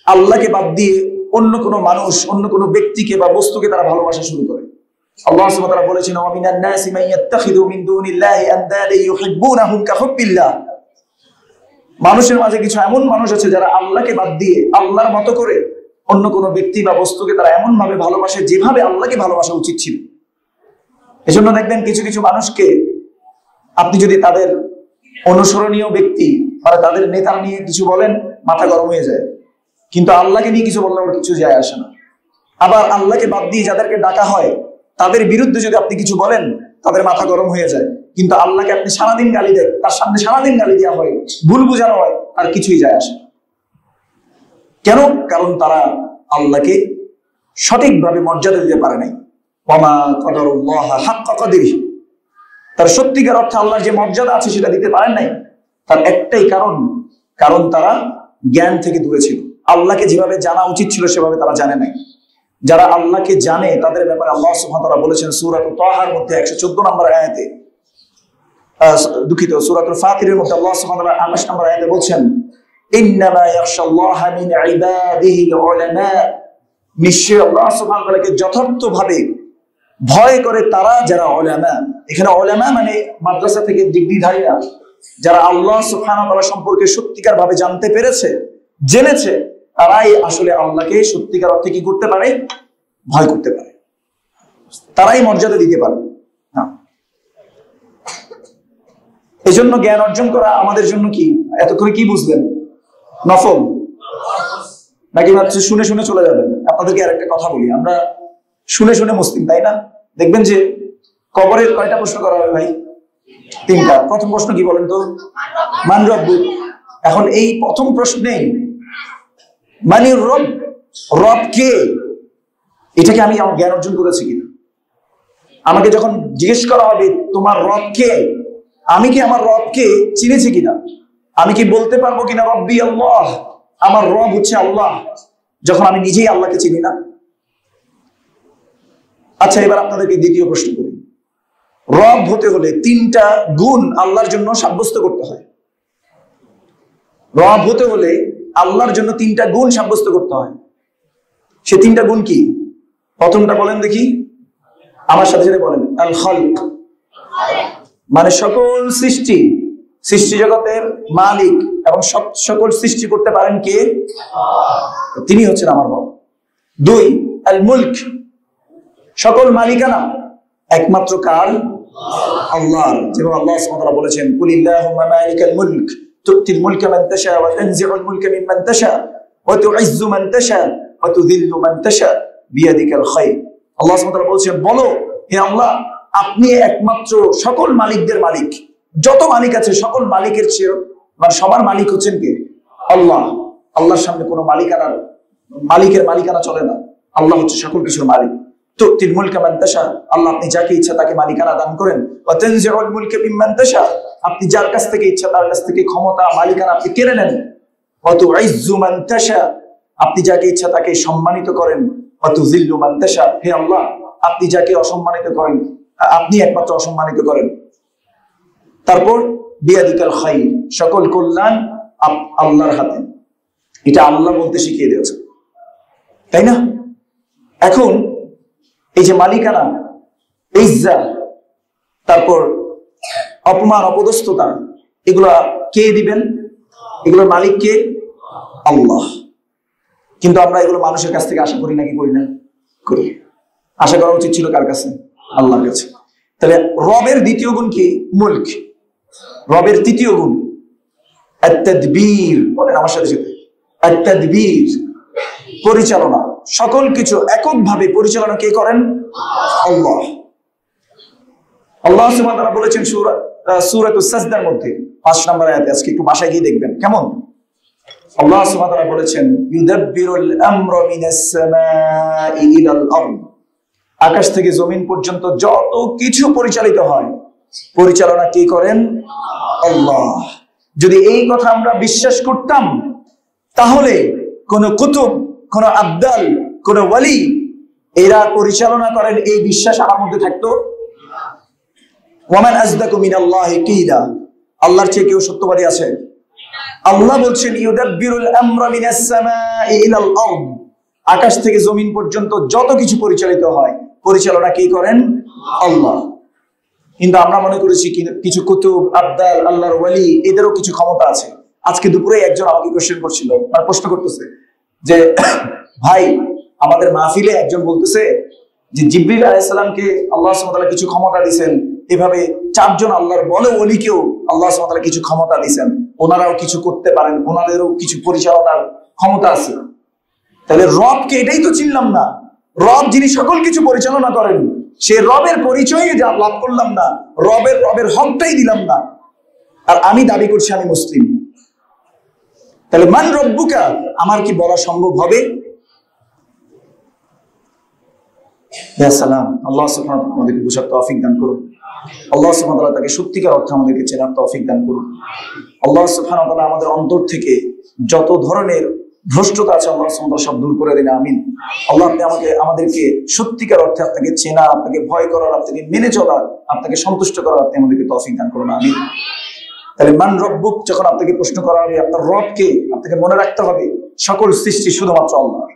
আল্লাহকে বাদ দিয়ে অন্য কোনো মানুষ, অন্য কোনো ব্যক্তিকে বা বস্তুকে তারা ভালোবাসা শুরু করে। আল্লাহ সুবহানাহু ওয়া তাআলা বলেছেন, ওয়া মিনান নাসি মান ইয়াত্তাখিযু মিন দুনিল্লাহি আনদাদা ইউহিব্বুনাহুম কাহুব্বিল্লাহ। মানুষের মাঝে কিছু এমন মানুষ আছে যারা আল্লাহকে বাদ দিয়ে আল্লাহর মতো করে অন্য কোনো ব্যক্তি বা বস্তুকে তারা এমন ভাবে ভালোবাসে যেভাবে আল্লাহকে ভালোবাসা উচিত ছিল। এজন্য দেখবেন কিছু কিছু মানুষকে আপনি যদি তাদের অনুসরণীয় ব্যক্তি মানে তাদের নেতা নিয়ে কিছু বলেন, মাথা গরম হয়ে যায়, কিন্তু আল্লাহকে নিয়ে কিছু বললে ওর কিছু যায় আসে না। আবার আল্লাহকে বাদ দিয়ে যাদেরকে ডাকা হয় তাদের বিরুদ্ধে যদি আপনি কিছু বলেন, তাদের মাথা গরম হয়ে যায়। কিন্তু আল্লাহকে আপনি সারাদিন গালি দেন, তার সামনে সারাদিন গালি দেওয়া হয়, ভুল বুঝানো হয়, আর কিছুই যায় আসে না। কেন? কারণ তারা আল্লাহকে সঠিকভাবে মর্যাদা দিতে পারে নাই। ওয়ামা কদরুল্লাহ হাক্কা কদরিহি, তার সত্যিকার অর্থে আল্লাহর যে মর্যাদা আছে সেটা দিতে পারেন নাই। তার একটাই কারণ তারা জ্ঞান থেকে দূরে ছিল। আল্লাহকে যেভাবে জানা উচিত ছিল সেভাবে তারা জানে নাই। যারা আল্লাহকে জানে তাদের ব্যাপারে আল্লাহ সুবহানাহু ওয়া তাআলা বলেছেন সূরাতুত তাহার মধ্যে 114 নম্বর আয়াতে, দুঃখিত, সূরাতুল ফাতিরের মধ্যে আল্লাহ সুবহানাহু ওয়া তাআলা 28 নম্বর আয়াতে বলছেন, ইন্নামা ইয়াখশাল্লাহা মিন ইবাদিহিল উলামা, নিশ্চয়ই আল্লাহ সুবহানাহু ওয়া তাআলাকে যথার্থভাবে ভয় করে তারা যারা উলামা। এখানে উলামা মানে মাদ্রাসা থেকে ডিগ্রিধারী না, যারা আল্লাহ সুবহানাহু ওয়া তাআলা সম্পর্কে সত্যিকার ভাবে জানতে পেরেছে, জেনেছে, তারাই আসলে আল্লাহকে সত্যিকার অর্থে কি করতে পারে? ভয় করতে পারে, তারাই মর্যাদা দিতে পারে। এই জন্য জ্ঞান অর্জন করা আমাদের জন্য কি, এতক্ষণে কি বুঝলেন? নফল নাকি মাত্র শুনে শুনে চলে যাবেন? আপনাদেরকে আর একটা কথা বলি, আমরা শুনে শুনে মুসলিম, তাই না? দেখবেন যে কবরের কয়টা প্রশ্ন করা হবে ভাই? 3টা। প্রথম প্রশ্ন কি বলেন তো? মান রব্বুক। এখন এই প্রথম প্রশ্নেই মানে রব কে, এটাকে আমি আমার জ্ঞান অর্জন করেছি কিনা। আমাকে যখন জিজ্ঞেস করা হবে তোমার রব কে, আমি কি আমার রবকে চিনেছি কিনা? আমি কি বলতে পারবো কিনা রব্বি আল্লাহ, আমার রব হচ্ছে আল্লাহ, যখন আমি নিজেই আল্লাহকে চিনি না? আচ্ছা, এবার আপনাদেরকে দ্বিতীয় প্রশ্ন করি। রব হতে হলে 3টা গুণ আল্লাহর জন্য সাব্যস্ত করতে হয়। রব হতে হলে আল্লাহর জন্য 3টা গুণ সাব্যস্ত করতে হয়। সে 3টা গুণ কি? প্রথমটা বলেন দেখি, আমার সাথে সাথে বলেন। আল খালক, মানে সকল সৃষ্টি জগতের মালিক এবং সকল সৃষ্টি করতে পারেন কে? তিনি হচ্ছেন আমার রব। 2 আল মুলক, সকল মালিকানা একমাত্র কার? আল্লাহর। যেমন আল্লাহ সুবহানাহু ওয়া তাআলা বলেছেন, কুলিল্লাহুম্মা মালিকাল মুলক তু'তিল মুলকা মান তাশা ওয়া তানজি'ুল মুলকা মিম্মান তাশা ওয়া তু'ইজ্জু মান তাশা ওয়া তুযিল্লু মান তাশা বিয়াদিকাল খায়র। আল্লাহ সুবহানাহু ওয়া তাআলা বলেছেন, বলো হে আল্লাহ, আপনি একমাত্র সকল মালিকদের মালিক। যত মালিক আছে সকল মালিকের চেয়ে মানে সবার মালিক হচ্ছেন কে? আল্লাহ। আল্লাহর সামনে কোনো মালিকের মালিকানা চলে না। আল্লাহ হচ্ছে সকল কিছুর মালিক। তু'তিল মুলকা মান তাশা, আল্লাহ আপনি যাকে ইচ্ছা তাকে মালিকানা দান করেন। ওয়া তানজি'ুল মুলকা মিম্মান তাশা, আপনি যার কাছ থেকে ইচ্ছা তার কাছ থেকে ক্ষমতা মালিকানা আপনি কেড়ে নেন। ওয়া তু'ইজ্জু মান তাশা, আপনি যাকে ইচ্ছা তাকে সম্মানিত করেন। ওয়া তুযিল্লু মান তাশা, হে আল্লাহ আপনি যাকে অসম্মানিত করেন আপনি একমাত্র অসম্মানিত করেন। তারপর বিয়াদিকাল খায়র, সকল কল্যাণ আল্লাহর হাতে। এটা আল্লাহ বলতে শিখিয়ে দিয়েছে, তাই না? এখন এই যে মালিকানা, ইজ্জা, তারপর অপমান অপদস্থতা, এগুলা কে দিবেন? এগুলোর মালিক কে? আল্লাহ। কিন্তু আমরা এগুলো মানুষের কাছ থেকে আশা করি নাকি করি না? করি। আশা করা উচিত ছিল কার কাছে? আল্লাহর কাছে। তাহলে রবের দ্বিতীয় গুণ কি? মুলক। রবের তৃতীয় গুণ আত-তাদবীর, বলেন আমার সাথে সাথে, আত-তাদবীর, পরিচালনা। সকল কিছু এককভাবে পরিচালনা কে করেন? আল্লাহ। আল্লাহ সুবহানাহু ওয়া তাআলা বলেছেন সূরাতুস সাজদার মধ্যে 5 নম্বর আয়াতে, আজকে একটু বাসায় গিয়ে দেখবেন কেমন। আল্লাহ সুবহানাহু ওয়া তাআলা বলেছেন, ইউদাব্বিরুল আমরা মিনাস সামাই ইলাল আরদ, আকাশ থেকে জমিন পর্যন্ত যত কিছু পরিচালিত হয় পরিচালনা কে করেন? আল্লাহ। যদি এই কথা আমরা বিশ্বাস করতাম তাহলে কোন কুতুব, কোন আবদাল, কোন ওয়ালি এরা পরিচালনা করেন, এই বিশ্বাস আমার মধ্যে থাকতো। ওয়ামান আজদাকু মিনাল্লাহি কিলা, আল্লাহর চেয়ে কেউ সত্যবাদী আছে? আল্লাহ বলছেন ইউদাব্বিরুল আমরা মিনাস সামাই ইলাল আরদ, আকাশ থেকে জমিন পর্যন্ত যত কিছু পরিচালিত হয় পরিচালনা কে করেন? আল্লাহ। কিন্তু আমরা মনে করেছি কিছু কুতুব, আবদাল, আল্লাহর ওয়ালি, এদেরও কিছু ক্ষমতা আছে। আজকে দুপুরে একজন আমাকে কোশ্চেন করছিল, মানে প্রশ্ন করতেছে যে ভাই, আমাদের মাহফিলে একজন বলতেছে যে জিবরিল আলাইহিস সালামকে আল্লাহ সুবহানাহু ওয়া তাআলা কিছু ক্ষমতা দিয়েছেন, এভাবে চারজন আল্লাহর বলে ওলিকেও আল্লাহ সুবহানাহু ওয়া তাআলা কিছু ক্ষমতা দিয়েছেন, ওনারাও কিছু করতে পারেন, ওনাদেরও কিছু পরিচালনার ক্ষমতা আছে। তাহলে রবকে এটাই তো চিনলাম না। রব যিনি সকল কিছু পরিচালনা করেন, সে রবের পরিচয় যা লাভ করলাম না, রবের হকটাই দিলাম না, আর আমি দাবি করছি আমি মুসলিম। তাহলে মান রব্বুকা আমার কি বলা সম্ভব হবে? ইয়া সালাম, আল্লাহ সুবহানাহু ওয়া তাআলা আমাদেরকে বুঝার তৌফিক দান করুন। আল্লাহ সুবহানাহু ওয়া তাআলা তাকে সত্যিকার অর্থে আমাদেরকে চেনার তৌফিক দান করুন। আল্লাহ সুবহানাহু ওয়া তাআলা আমাদের অন্তর থেকে যত ধরনের ভ্রষ্টতা আছে আল্লাহ সুবহানাহু ওয়া তাআলা সব দূর করে দিন, আমিন। আল্লাহ আপনি আমাদেরকে সত্যিকার অর্থে আপনাকে চেনা, আপনাকে ভয় করার, আপনাকে মেনে চলার, আপনাকে সন্তুষ্ট করার আপনি আমাদেরকে তৌফিক দান করুন, আমিন। তাহলে মান রব্বুক যখন আপনাকে প্রশ্ন করা হবে, আপনার রবকে আপনাকে মনে রাখতে হবে সকল সৃষ্টি শুধুমাত্র আল্লাহর।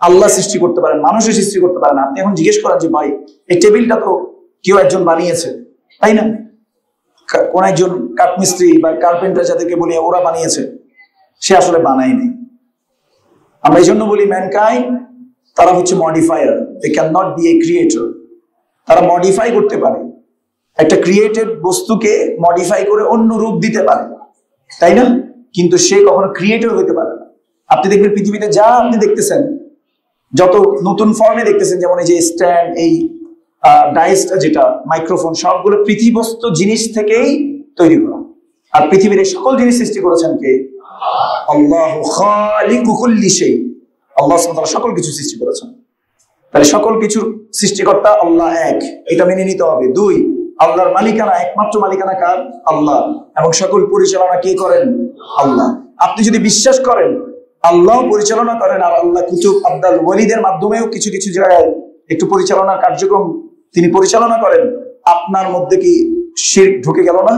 আল্লাহ সৃষ্টি করতে পারেন, মানুষের সৃষ্টি করতে পারেন। আপনি এখন জিজ্ঞেস করেন যে ভাই, এই টেবিলটা তো কেউ একজন বানিয়েছে, তাই না? কোন একজন কাঠমিস্ত্রি বা কার্পেন্টার যাদেরকে বলি ওরা বানিয়েছে, সে আসলে বানায়নি। আমরা এই জন্য বলি ম্যানকাইন্ড, তারা হচ্ছে modifier, they can not be a creator. তারা মডিফাই করতে পারে, একটা ক্রিয়েটেড বস্তুকে মডিফাই করে অন্য রূপ দিতে পারে, তাই না? কিন্তু সে কখনো ক্রিয়েটর হইতে পারে না। আপনি দেখবেন পৃথিবীতে যা আপনি দেখতেছেন, যত নতুন ফর্মে দেখতেছেন, যেমন এই যে স্ট্যান্ড, এই ডাইসটা, যেটা মাইক্রোফোন, সবগুলো পৃথিবীস্থ জিনিস থেকেই তৈরি করা। আর পৃথিবীর এই সকল জিনিস সৃষ্টি করেছেন কে? আল্লাহু খালিকু কুল্লি শাই। আল্লাহ সুবহানাহু ওয়া তাআলা সকল কিছু সৃষ্টি করেছেন। তাহলে সকল কিছুর সৃষ্টিকর্তা আল্লাহ এক, এটা মেনে নিতে হবে। দুই, আল্লাহর মালিকানা, একমাত্র মালিকানা কার? আল্লাহ। এবং সকল পরিচালনা কে করেন? আল্লাহ। আপনি যদি বিশ্বাস করেন আল্লাহ পরিচালনা করেন, আর আল্লাহ কুতুব, আবদাল, ওয়ালিদের মাধ্যমেও কিছু কিছু জায়গায় একটু পরিচালনার কার্যক্রম তিনি পরিচালনা করেন, আপনার মধ্যে কি শিরক ঢুকে গেল না?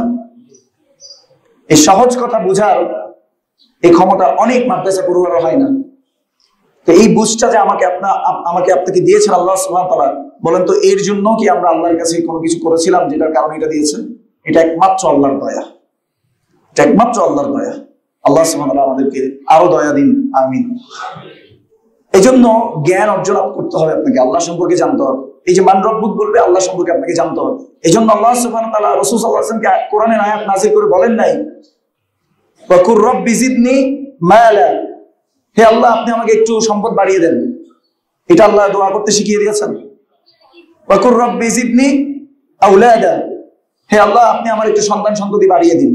এই সহজ কথা বোঝার এই ক্ষমতা অনেক মাদ্রাসা পড়ুয়ারও হয় না। তো এই বুঝটা যে আমাকে আপনাকে দিয়েছেন আল্লাহ সুবহানাহু ওয়া তাআলা, বলেন তো এর জন্য কি আমরা আল্লাহর কাছে কোনো কিছু করেছিলাম যেটার কারণে এটা দিয়েছেন? এটা একমাত্র আল্লাহর দয়া, এটা একমাত্র আল্লাহর দয়া। আল্লাহ সুবহানাহু ওয়া তাআলা আমাদেরকে আরো দয়া দিন, আমিন। এই জন্য জ্ঞান অর্জন করতে হবে, আপনাকে আল্লাহ সম্পর্কে জানতে হবে। এই যে মান রব্বুক বলবে, আল্লাহ সম্পর্কে আপনাকে জানতে হবে। এই জন্য আল্লাহ সুবহানাহু ওয়া তাআলা রাসূল সাল্লাল্লাহু আলাইহি ওয়াসাল্লামকে কোরআনের আয়াত নাযিল করে বলেন নাই ওয়া কুর রব্বি জিদনি মালা, হে আল্লাহ আপনি আমাকে একটু সম্পদ বাড়িয়ে দেন। এটা আল্লাহ দোয়া করতে শিখিয়ে দিয়েছেন। ওয়া কুর রব্বি জিদনি আওলাদা, হে আল্লাহ আপনি আমার একটু সন্তান সন্ততি বাড়িয়ে দিন।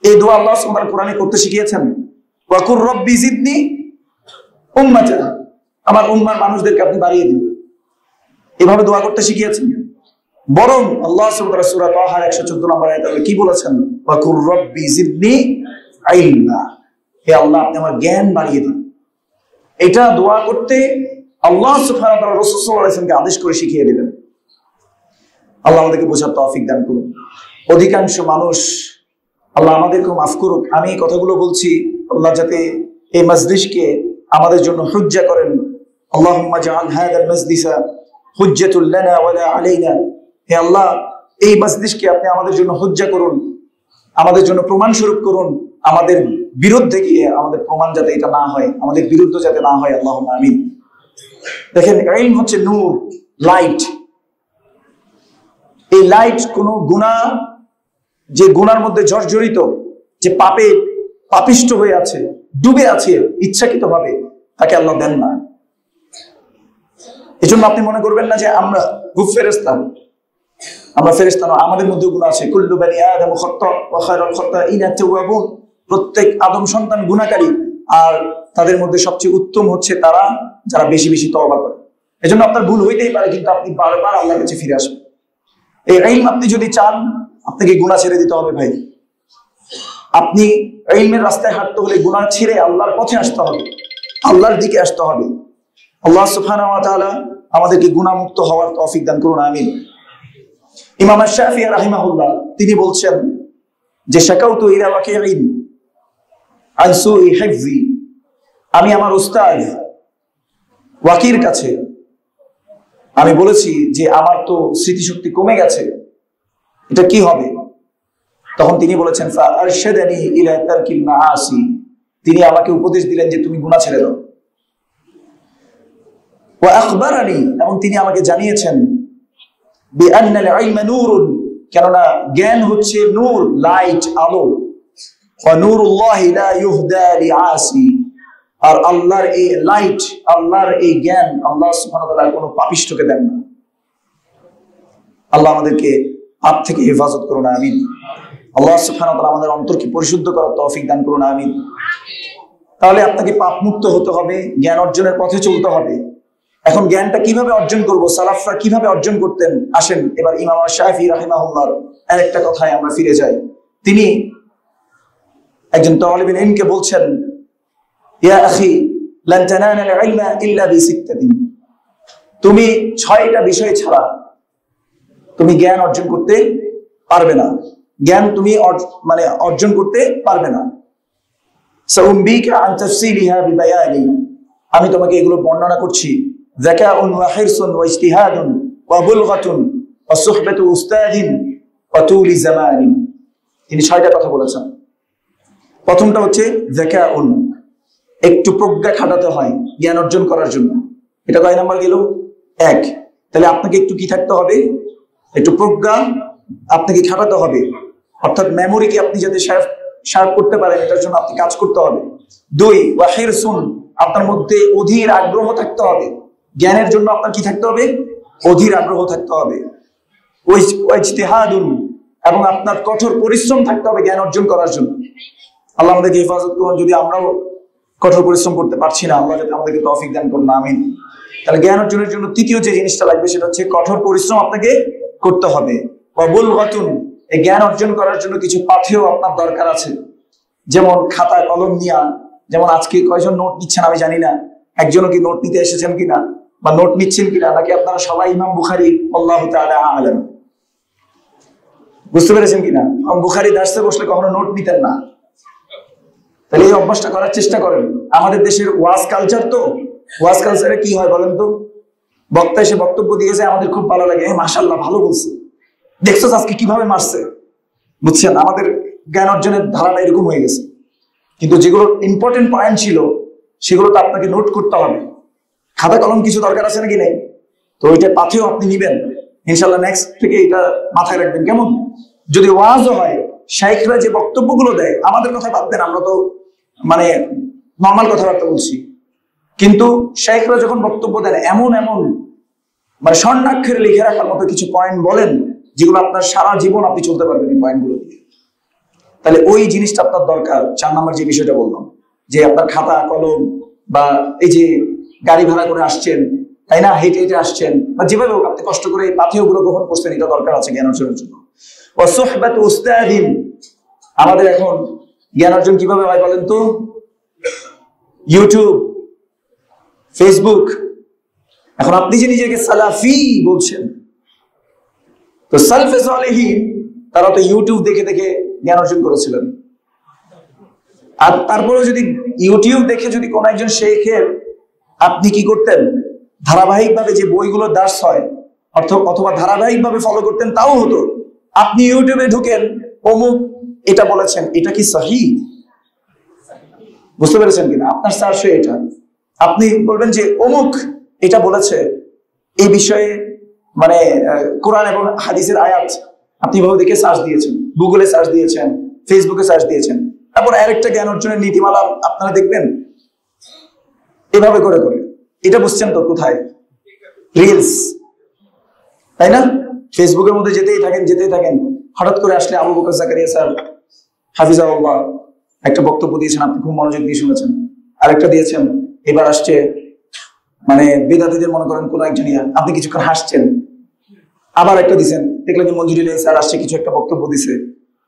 এই দোয়া আল্লাহ সুবহানাহু ওয়া তাআলা কোরআনে করতে শিখিয়েছেন। ওয়া কুর রব্বি জিদনি উম্মাতা, আমার উম্মার মানুষদেরকে আপনি বাড়িয়ে দিন, এভাবে দোয়া করতে শিখিয়েছেন। বরং আল্লাহ সুবহানাহু ওয়া তাআলা সূরা তাহার 114 নম্বর আয়াতে কি বলেছেন? ওয়া কুর রব্বি জিদনি ইলমা, হে আল্লাহ আপনি আমার জ্ঞান বাড়িয়ে দিন। এটা দোয়া করতে আল্লাহ সুবহানাহু ওয়া তাআলা রাসূল সাল্লাল্লাহু আলাইহি ওয়াসাল্লামকে আদেশ করে শিখিয়ে দিলেন। আল্লাহ আমাদেরকে বোঝার তৌফিক দান করুন। অধিকাংশ মানুষ, আল্লাহ আমাদেরকে মাফ করুক, আমি এই কথাগুলো বলছি আল্লাহ যাতে এই মজলিসকে আমাদের জন্য হুজ্জা করেন। আল্লাহুম্মা জাআল হাযাল মজলিসা হুজ্জাতুল লানা ওয়া লা আলাইনা, হে আল্লাহ এই মজলিসকে আপনি আমাদের জন্য হুজ্জা করুন, আমাদের জন্য প্রমাণ স্বরূপ করুন, আমাদের বিরুদ্ধে গিয়ে আমাদের প্রমাণ যাতে এটা না হয়, আমাদের বিরুদ্ধে যাতে না হয়, আল্লাহুম্মা আমিন। দেখেন ইলম হচ্ছে নূর, লাইট। এই লাইট কোন গুনাহ, যে গুনার মধ্যে জর্জরিত, যে পাপে পাপিষ্ট হয়ে আছে, ডুবে আছে ইচ্ছাকৃতভাবে, তাকে আল্লাহ দেন না। এজন্য আপনি মনে করবেন না যে আমরা ফেরেশতা, আমরা ফেরেশতা না, আমাদের মধ্যে গুনাহ আছে। কুল্লু বানি আদম খাত্তা ওয়া খায়রুল খাত্তাইনা তাওয়াবুন, প্রত্যেক আদম সন্তান গুনাহকারী, আর তাদের মধ্যে সবচেয়ে উত্তম হচ্ছে তারা যারা বেশি বেশি তওবা করে। এজন্য আপনার ভুল হইতেই পারে, কিন্তু আপনি বারবার আল্লাহর কাছে ফিরে আসবেন। এই ইলম আপনি যদি চান, আপনাকে গুনাহ ছেড়ে দিতে হবে ভাই। আপনি ইলমের রাস্তায় হাঁটতে হলে গুনাহ ছেড়ে আল্লাহর পথে আসতে হবে, আল্লাহর দিকে আসতে হবে। আল্লাহ সুবহানাহু ওয়া তাআলা আমাদেরকে গুনাহমুক্ত হওয়ার তৌফিক দান করুন, আমিন। ইমাম শাফিঈ রাহিমাহুল্লাহ তিনি বলছেন যে শাকাউতু ইলা ওয়াকিঈন আন সুই হিফজি, আমি আমার উস্তাদ ওয়াকির কাছে আমি বলেছি যে আমার তো স্মৃতিশক্তি কমে গেছে, এটা কি হবে? তখন তিনি বলেছেন ফাআরশাদানি ইলা তারকিল মাআসি, তিনি আমাকে উপদেশ দিলেন যে তুমি গুনাহ ছেড়ে দাও। ওয়া আখবারানি, এবং তিনি আমাকে জানিয়েছেন বিআন্নাল ইলমা নূরুন, কেননা জ্ঞান হচ্ছে নূর, লাইট, আলো। ওয়া নূরুল্লাহি লা ইউহদা লিআসি, আর আল্লাহর এই লাইট, আল্লাহর এই জ্ঞান আল্লাহ সুবহানাহু ওয়া তাআলা কোনো পাপিষ্ঠকে দেন না। আল্লাহ আমাদেরকে পাপ থেকে হেফাজত করুন, আমিন। আল্লাহ সুবহানাহু ওয়া তাআলা আমাদের অন্তরকে পরিশুদ্ধ করার তৌফিক দান করুন, আমিন। তাহলে আপনাকে পাপ মুক্ত হতে হবে, জ্ঞান অর্জনের পথে চলতে হবে। এখন জ্ঞানটা কিভাবে অর্জন করব, সালাফরা কিভাবে অর্জন করতেন, আসেন এবার ইমাম শাফিঈ রাহিমাহুল্লাহর আরেকটা কথায় আমরা ফিরে যাই। তিনি একজন তালিবুল ইলমকে বলছেন, ইয়া আখি লান তানানাল ইলমা ইল্লা বিসিত্তাতিন, তুমি 6টা বিষয় ছাড়া তুমি জ্ঞান অর্জন করতে পারবে না, জ্ঞান তুমি মানে অর্জন করতে পারবে না। সাউম্বিকা আন তাফসিলিহা বিবায়ানি, আমি তোমাকে এগুলো বর্ণনা করছি। যাকাউন ওয়া হিরসুন ওয়া ইজতিহাদুন ওয়া বুলগাতুন ওয়া সুহবাতু উস্তাদিন ওয়া তুলি জামানিন। তিনি 6টা কথা বলেছেন। প্রথমটা হচ্ছে যাকাউন, একটু প্রজ্ঞা খাটাতে হয় জ্ঞান অর্জন করার জন্য। এটা কয় নাম্বার গেল? 1। তাহলে আপনাকে একটু কি থাকতে হবে? একটু প্রজ্ঞা আপনাকে খাটাতে হবে, অর্থাৎ মেমোরিকে আপনি যাতে শার্প করতে পারেন এটার জন্য আপনি কাজ করতে হবে। 2 ওয়া হিরসুন, আপনার মধ্যে অধীর আগ্রহ থাকতে হবে, জ্ঞানের জন্য আপনার কি থাকতে হবে? অধীর আগ্রহ থাকতে হবে। ওয়া ইজতিহাদুন, এবং আপনার কঠোর পরিশ্রম থাকতে হবে জ্ঞান অর্জন করার জন্য। আল্লাহ আমাদেরকে হেফাজত করুন, যদি আমরাও কঠোর পরিশ্রম করতে পারছি না, আল্লাহ যাতে আমাদেরকে তৌফিক দান করুন, আমিন। তাহলে জ্ঞান অর্জনের জন্য তৃতীয় যে জিনিসটা লাগবে সেটা হচ্ছে কঠোর পরিশ্রম আপনাকে করতে হবে। ওয়া বুলগাতুন, এই জ্ঞান অর্জন করার জন্য কিছু পাথেয় আপনার দরকার আছে, যেমন খাতা কলম নিয়া। যেমন আজকে কয়জন নোট নিচ্ছেন আমি জানি না, একজনও কি নোট নিতে এসেছেন কিনা বা নোট নিচ্ছেন কিনা, নাকি আপনারা সবাই ইমাম বুখারী আল্লাহু তাআলা আ'লাম, বুঝতে পেরেছেন কিনা? ইমাম বুখারী দার্সে বসলে কখনো নোট নিতেন না। তাহলে এই অভ্যাসটা করার চেষ্টা করেন। আমাদের দেশের ওয়াজ কালচার, তো ওয়াজ কালচারে কি হয় বলেন তো? বক্তা এসে বক্তব্য দিয়েছে, আমাদের খুব ভালো লাগে, মাশাআল্লাহ ভালো বলছে, দেখছো আজকে কিভাবে মারছে, বুঝছেন? আমাদের জ্ঞান অর্জনের ধারাটা এরকম হয়ে গেছে। কিন্তু যেগুলো ইম্পর্টেন্ট পয়েন্ট ছিল সেগুলো তো আপনাকে নোট করতে হবে। খাতা কলম কিছু দরকার আছে নাকি নেই? তো ওইটা পাথেও আপনি নিবেন ইনশাল্লাহ। নেক্সট থেকে এটা মাথায় রাখবেন, কেমন? যদি ওয়াজও হয়, শাইখরা যে বক্তব্যগুলো দেয়, আমাদের কথা বাদ দেন, আমরা তো মানে নর্মাল কথাবার্তা বলছি, কিন্তু শাইখরা যখন বক্তব্য দেন এমন এমন মানে স্বর্ণাক্ষরে লিখে রাখার মতো কিছু পয়েন্ট বলেন যেগুলো আপনার সারা জীবন আপনি চলতে পারবেন এই পয়েন্টগুলো দিয়ে। তাহলে ওই জিনিসটা আপনার দরকার। 4 নম্বর যে বিষয়টা বললাম, যে আপনার খাতা কলম বা এই যে গাড়ি ভাড়া করে আসছেন, তাই না, হেঁটে হেঁটে আসছেন, বা যেভাবে হোক আপনি কষ্ট করে এই পাথেয়গুলো গ্রহণ করছেন, এটা দরকার আছে জ্ঞান অর্জনের জন্য। ওয়া সুহবাতু উস্তাদিন, আমাদের এখন জ্ঞান অর্জন কিভাবে হয় বলেন তো? YouTube, Facebook. এখন আপনি যে নিজেকে সালাফি বলছেন, তো সালফে সালেহীন তারা তো ইউটিউব দেখে দেখে জ্ঞান অর্জন করেছিলেন। আর তারপরেও যদি ইউটিউব দেখে যদি কোন একজন শেখের আপনি কি করতেন, ধারাবাহিকভাবে যে বইগুলো দার্স হয় অথবা ধারাবাহিকভাবে ফলো করতেন, তাও হতো। আপনি ইউটিউবে ঢুকেন, অমুক এটা বলেছেন, এটা কি সহিহ? বুঝতে পেরেছেন কিনা? আপনার সার্চ হয়ে এটা আপনি বলবেন যে অমুক এটা বলেছে এই বিষয়ে, মানে কোরআন এবং হাদিসের আয়াত আপনি ভাবে দেখে সার্চ দিয়েছেন, গুগলে সার্চ দিয়েছেন, ফেসবুকে সার্চ দিয়েছেন। তারপর আরেকটা জ্ঞান অর্জনের নীতিমালা আপনারা দেখবেন এভাবে করে করে। এটা বুঝছেন তো কোথায়? রিলস, তাই না? ফেসবুকের মধ্যে যেতেই থাকেন। হঠাৎ করে আসলে আবু বকর জাকারিয়া স্যার হাফিজাহুল্লাহ একটা বক্তব্য দিয়েছেন, আপনি খুব মনোযোগ দিয়ে শুনেছেন। আরেকটা দিয়েছেন, এবার আসছে মানে বেদাতীদের মনে করেন কোন একজন, আপনি কিছুক্ষণ হাসছেন। আবার একটা দিচ্ছেন, দেখলেন যে মঞ্জুরুল স্যার আসছে, কিছু একটা বক্তব্য দিছে,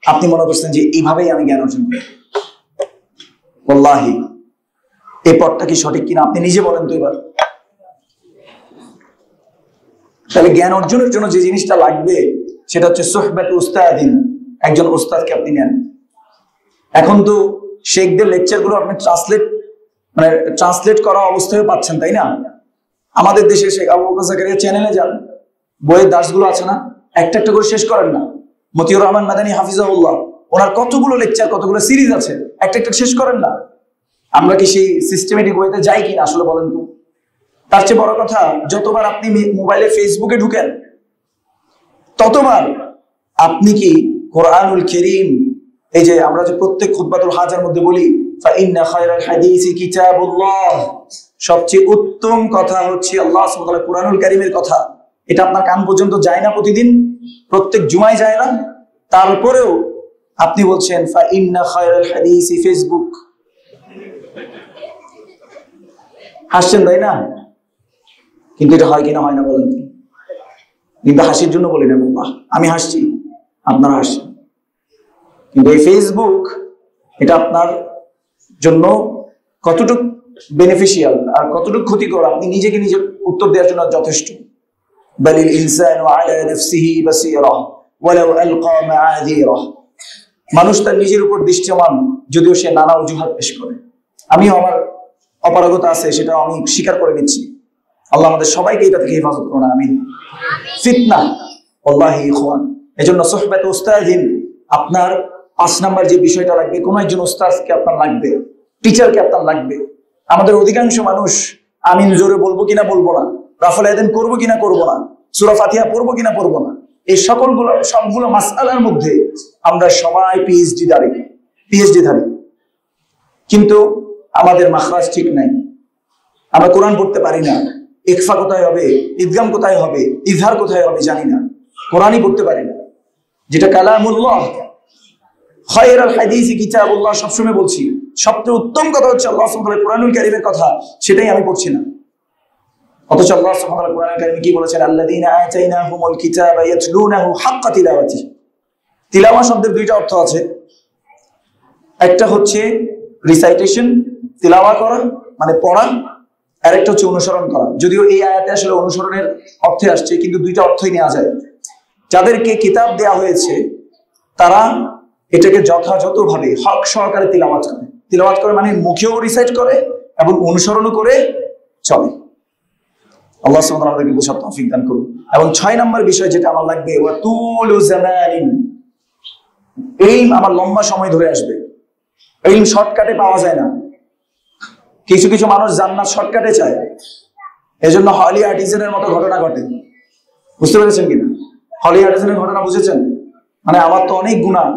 আপনি মনে করছেন যে এইভাবেই আমি জ্ঞান অর্জন করি। ওয়াল্লাহি এই পথটা কি সঠিক কিনা আপনি নিজে বলেন তো এবার। তাহলে জ্ঞান অর্জনের জন্য যে জিনিসটা লাগবে সেটা হচ্ছে সুহবাত উস্তাদিন, একজন ওস্তাদকে আপনি নেন। এখন তো শেখদের লেকচার গুলো আপনি ট্রান্সলেট করা অবস্থায় পাচ্ছেন, তাই না? আমাদের দেশে শেখ আবু বকর জাকারিয়া চ্যানেলে যান, বইয়ের দাসগুলো আছে না, একটা একটা করে শেষ করেন না। মতিউর রহমান মাদানী হাফিজাহুল্লাহ, ওনার কতগুলো লেকচার, কতগুলো সিরিজ আছে, একটা একটা শেষ করেন না। আমরা কি সেই সিস্টেমেটিক ওয়েতে যাই কিনা আসলে বলেন তো? তার চেয়ে বড় কথা, যতবার আপনি মোবাইলে ফেসবুকে ঢুকেন ততবার আপনি কি কোরআনুল কারীম, এই যে আমরা যে প্রত্যেক খুতবাতুল হাজার মধ্যে বলি ফাইন্না খায়রাল হাদিসি কিতাবুল্লাহ, সবচেয়ে উত্তম কথা হচ্ছে আল্লাহ সুবহানাহু ওয়া তাআলা কোরআনুল কারীমের কথা, এটা আপনার কান পর্যন্ত যায় না? প্রতিদিন প্রত্যেক জুমায় যায় না? তারপরেও আপনি বলছেন ফাইন্না খায়রাল হাদিসি ফেসবুক। হাসছেন তাই না? কিন্তু এটা হয় কিনা হয় না বলেন? কিন্তু হাসির জন্য বলি না বাবা, আমি হাসছি, আপনারা হাসছেন। কিন্তু এই ফেসবুক এটা আপনার জন্য কতটুকু বেনিফিশিয়াল আর কতটুকু ক্ষতিকর আপনি নিজেকে নিজে উত্তর দেওয়ার জন্য যথেষ্ট। বালিল ইনসানু আলা নাফসিহি বাসীরা ওয়ালাউ আলকা মাআযীরা, মানুষ তার নিজের উপর দৃষ্টিমান যদিও সে নানা অজুহাত পেশ করে। আমিও আমার অপারগতা আছে, সেটা আমি স্বীকার করে নিচ্ছি। আল্লাহ আমাদের সবাইকে এটা থেকে হেফাজত করুন, আমিন। ফিতনা ওয়াল্লাহি ইখওয়ান, এজন্য সুহবাত উস্তাদিন, আপনার 5 নাম্বার যে বিষয়টা লাগবে, কোন একজন উস্তাদকে আপনার লাগবে, টিচারকে আপনার লাগবে। আমাদের অধিকাংশ মানুষ আমিন জোরে বলবো কিনা বলবো না, রাফল আযান করবো কিনা করবো না, সূরা ফাতিহা পড়বো কিনা পড়বো না, এই সবগুলো মাসআলার মধ্যে আমরা সবাই পিএইচডি ধারী, কিন্তু আমাদের মাখরাজ ঠিক নাই। আমরা কোরআন পড়তে পারি না, ইকফা কোথায় হবে, ইদগাম কোথায় হবে, ইজহার কোথায় হবে জানি না, কোরআনই পড়তে পারি না, যেটা কালামুল্লাহ। খায়রুল হাদিসি কিতাবুল্লাহ, সবসময় বলছি সবচেয়ে উত্তম কথা হচ্ছে আল্লাহ সুবহানাহু ওয়া তাআলা কোরআনুল কারীমের কথা, সেটাই আমি পড়ছি না। অথচ আল্লাহ সুবহানাহু ওয়া তাআলা কোরআনুল কারীমে কি বলেছেন? আল্লাযীনা আতাইনাহুমুল কিতাবা ইয়াতলুনাহু হাক্কা তিলাওয়াতিহি। তিলাওয়া শব্দের দুইটা অর্থ আছে, একটা হচ্ছে রিসাইটেশন, তিলাওয়া করা মানে পড়া, আর একটা হচ্ছে অনুসরণ করা। যদিও এই আয়াতে আসলে অনুসরণের অর্থে আসছে, কিন্তু দুইটা অর্থই নেওয়া যায়। যাদেরকে কিতাব দেয়া হয়েছে তারা এটাকে যথাযথভাবে হক সহকারে তিলাওয়াত করে মানে মুখেও রিসাইট করে এবং অনুসরণও করে চলে। আল্লাহ সুবহানাহু ওয়া তাআলা আমাদেরকে বুঝার তৌফিক দান করুন। এবং 6 নম্বর বিষয় যেটা আমার লাগবে, ওয়া তুলু জামানিন, ইলম আমার লম্বা সময় ধরে আসবে। ইলম শর্টকাটে পাওয়া যায় না। কিছু কিছু মানুষ জান্নাত শর্টকাটে চায়, এজন্য হলি আর্টিজানের মতো ঘটনা ঘটে। বুঝতে পেরেছেন কিনা? হলি আর্টিজানের ঘটনা বুঝেছেন? মানে আমার তো অনেক গুনাহ,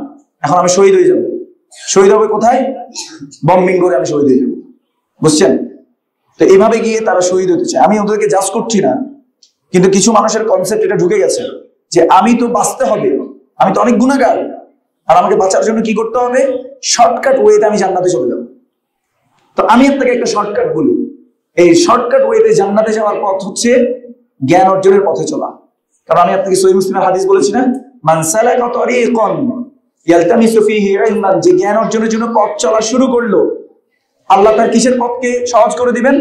এখন আমি শহীদ হয়ে যাব। শহীদ হবে কোথায়? বম্বিং করে আমি শহীদ হয়ে যাব। বুঝছেন? তো এইভাবে গিয়ে তারা শহীদ হতে চায়। আমি ওদেরকে জাজ করছি না, কিন্তু কিছু মানুষের কনসেপ্ট এটা ঢুকে গেছে যে আমি তো বাঁচতে হবে, আমি তো অনেক গুনাহগার, আর আমাকে বাঁচার জন্য কি করতে হবে? শর্টকাট ওয়েতে আমি জান্নাতে চলে যাব। তো আমি আপনাকে একটা শর্টকাট বলি, এই শর্টকাট ওয়েতে জান্নাতে যাওয়ার পথ হচ্ছে জ্ঞান অর্জনের পথে চলা। কারণ আমি আপনাকে সহিহ মুসলিমের হাদিস বলেছি না, মান সালাকা তারিকান ইয়ালতামিসু ফীহি ইলমান, যে জ্ঞান অর্জনের জন্য পথ চলা শুরু করলো, আল্লাহ তার কিসের পথকে সহজ করে দিবেন?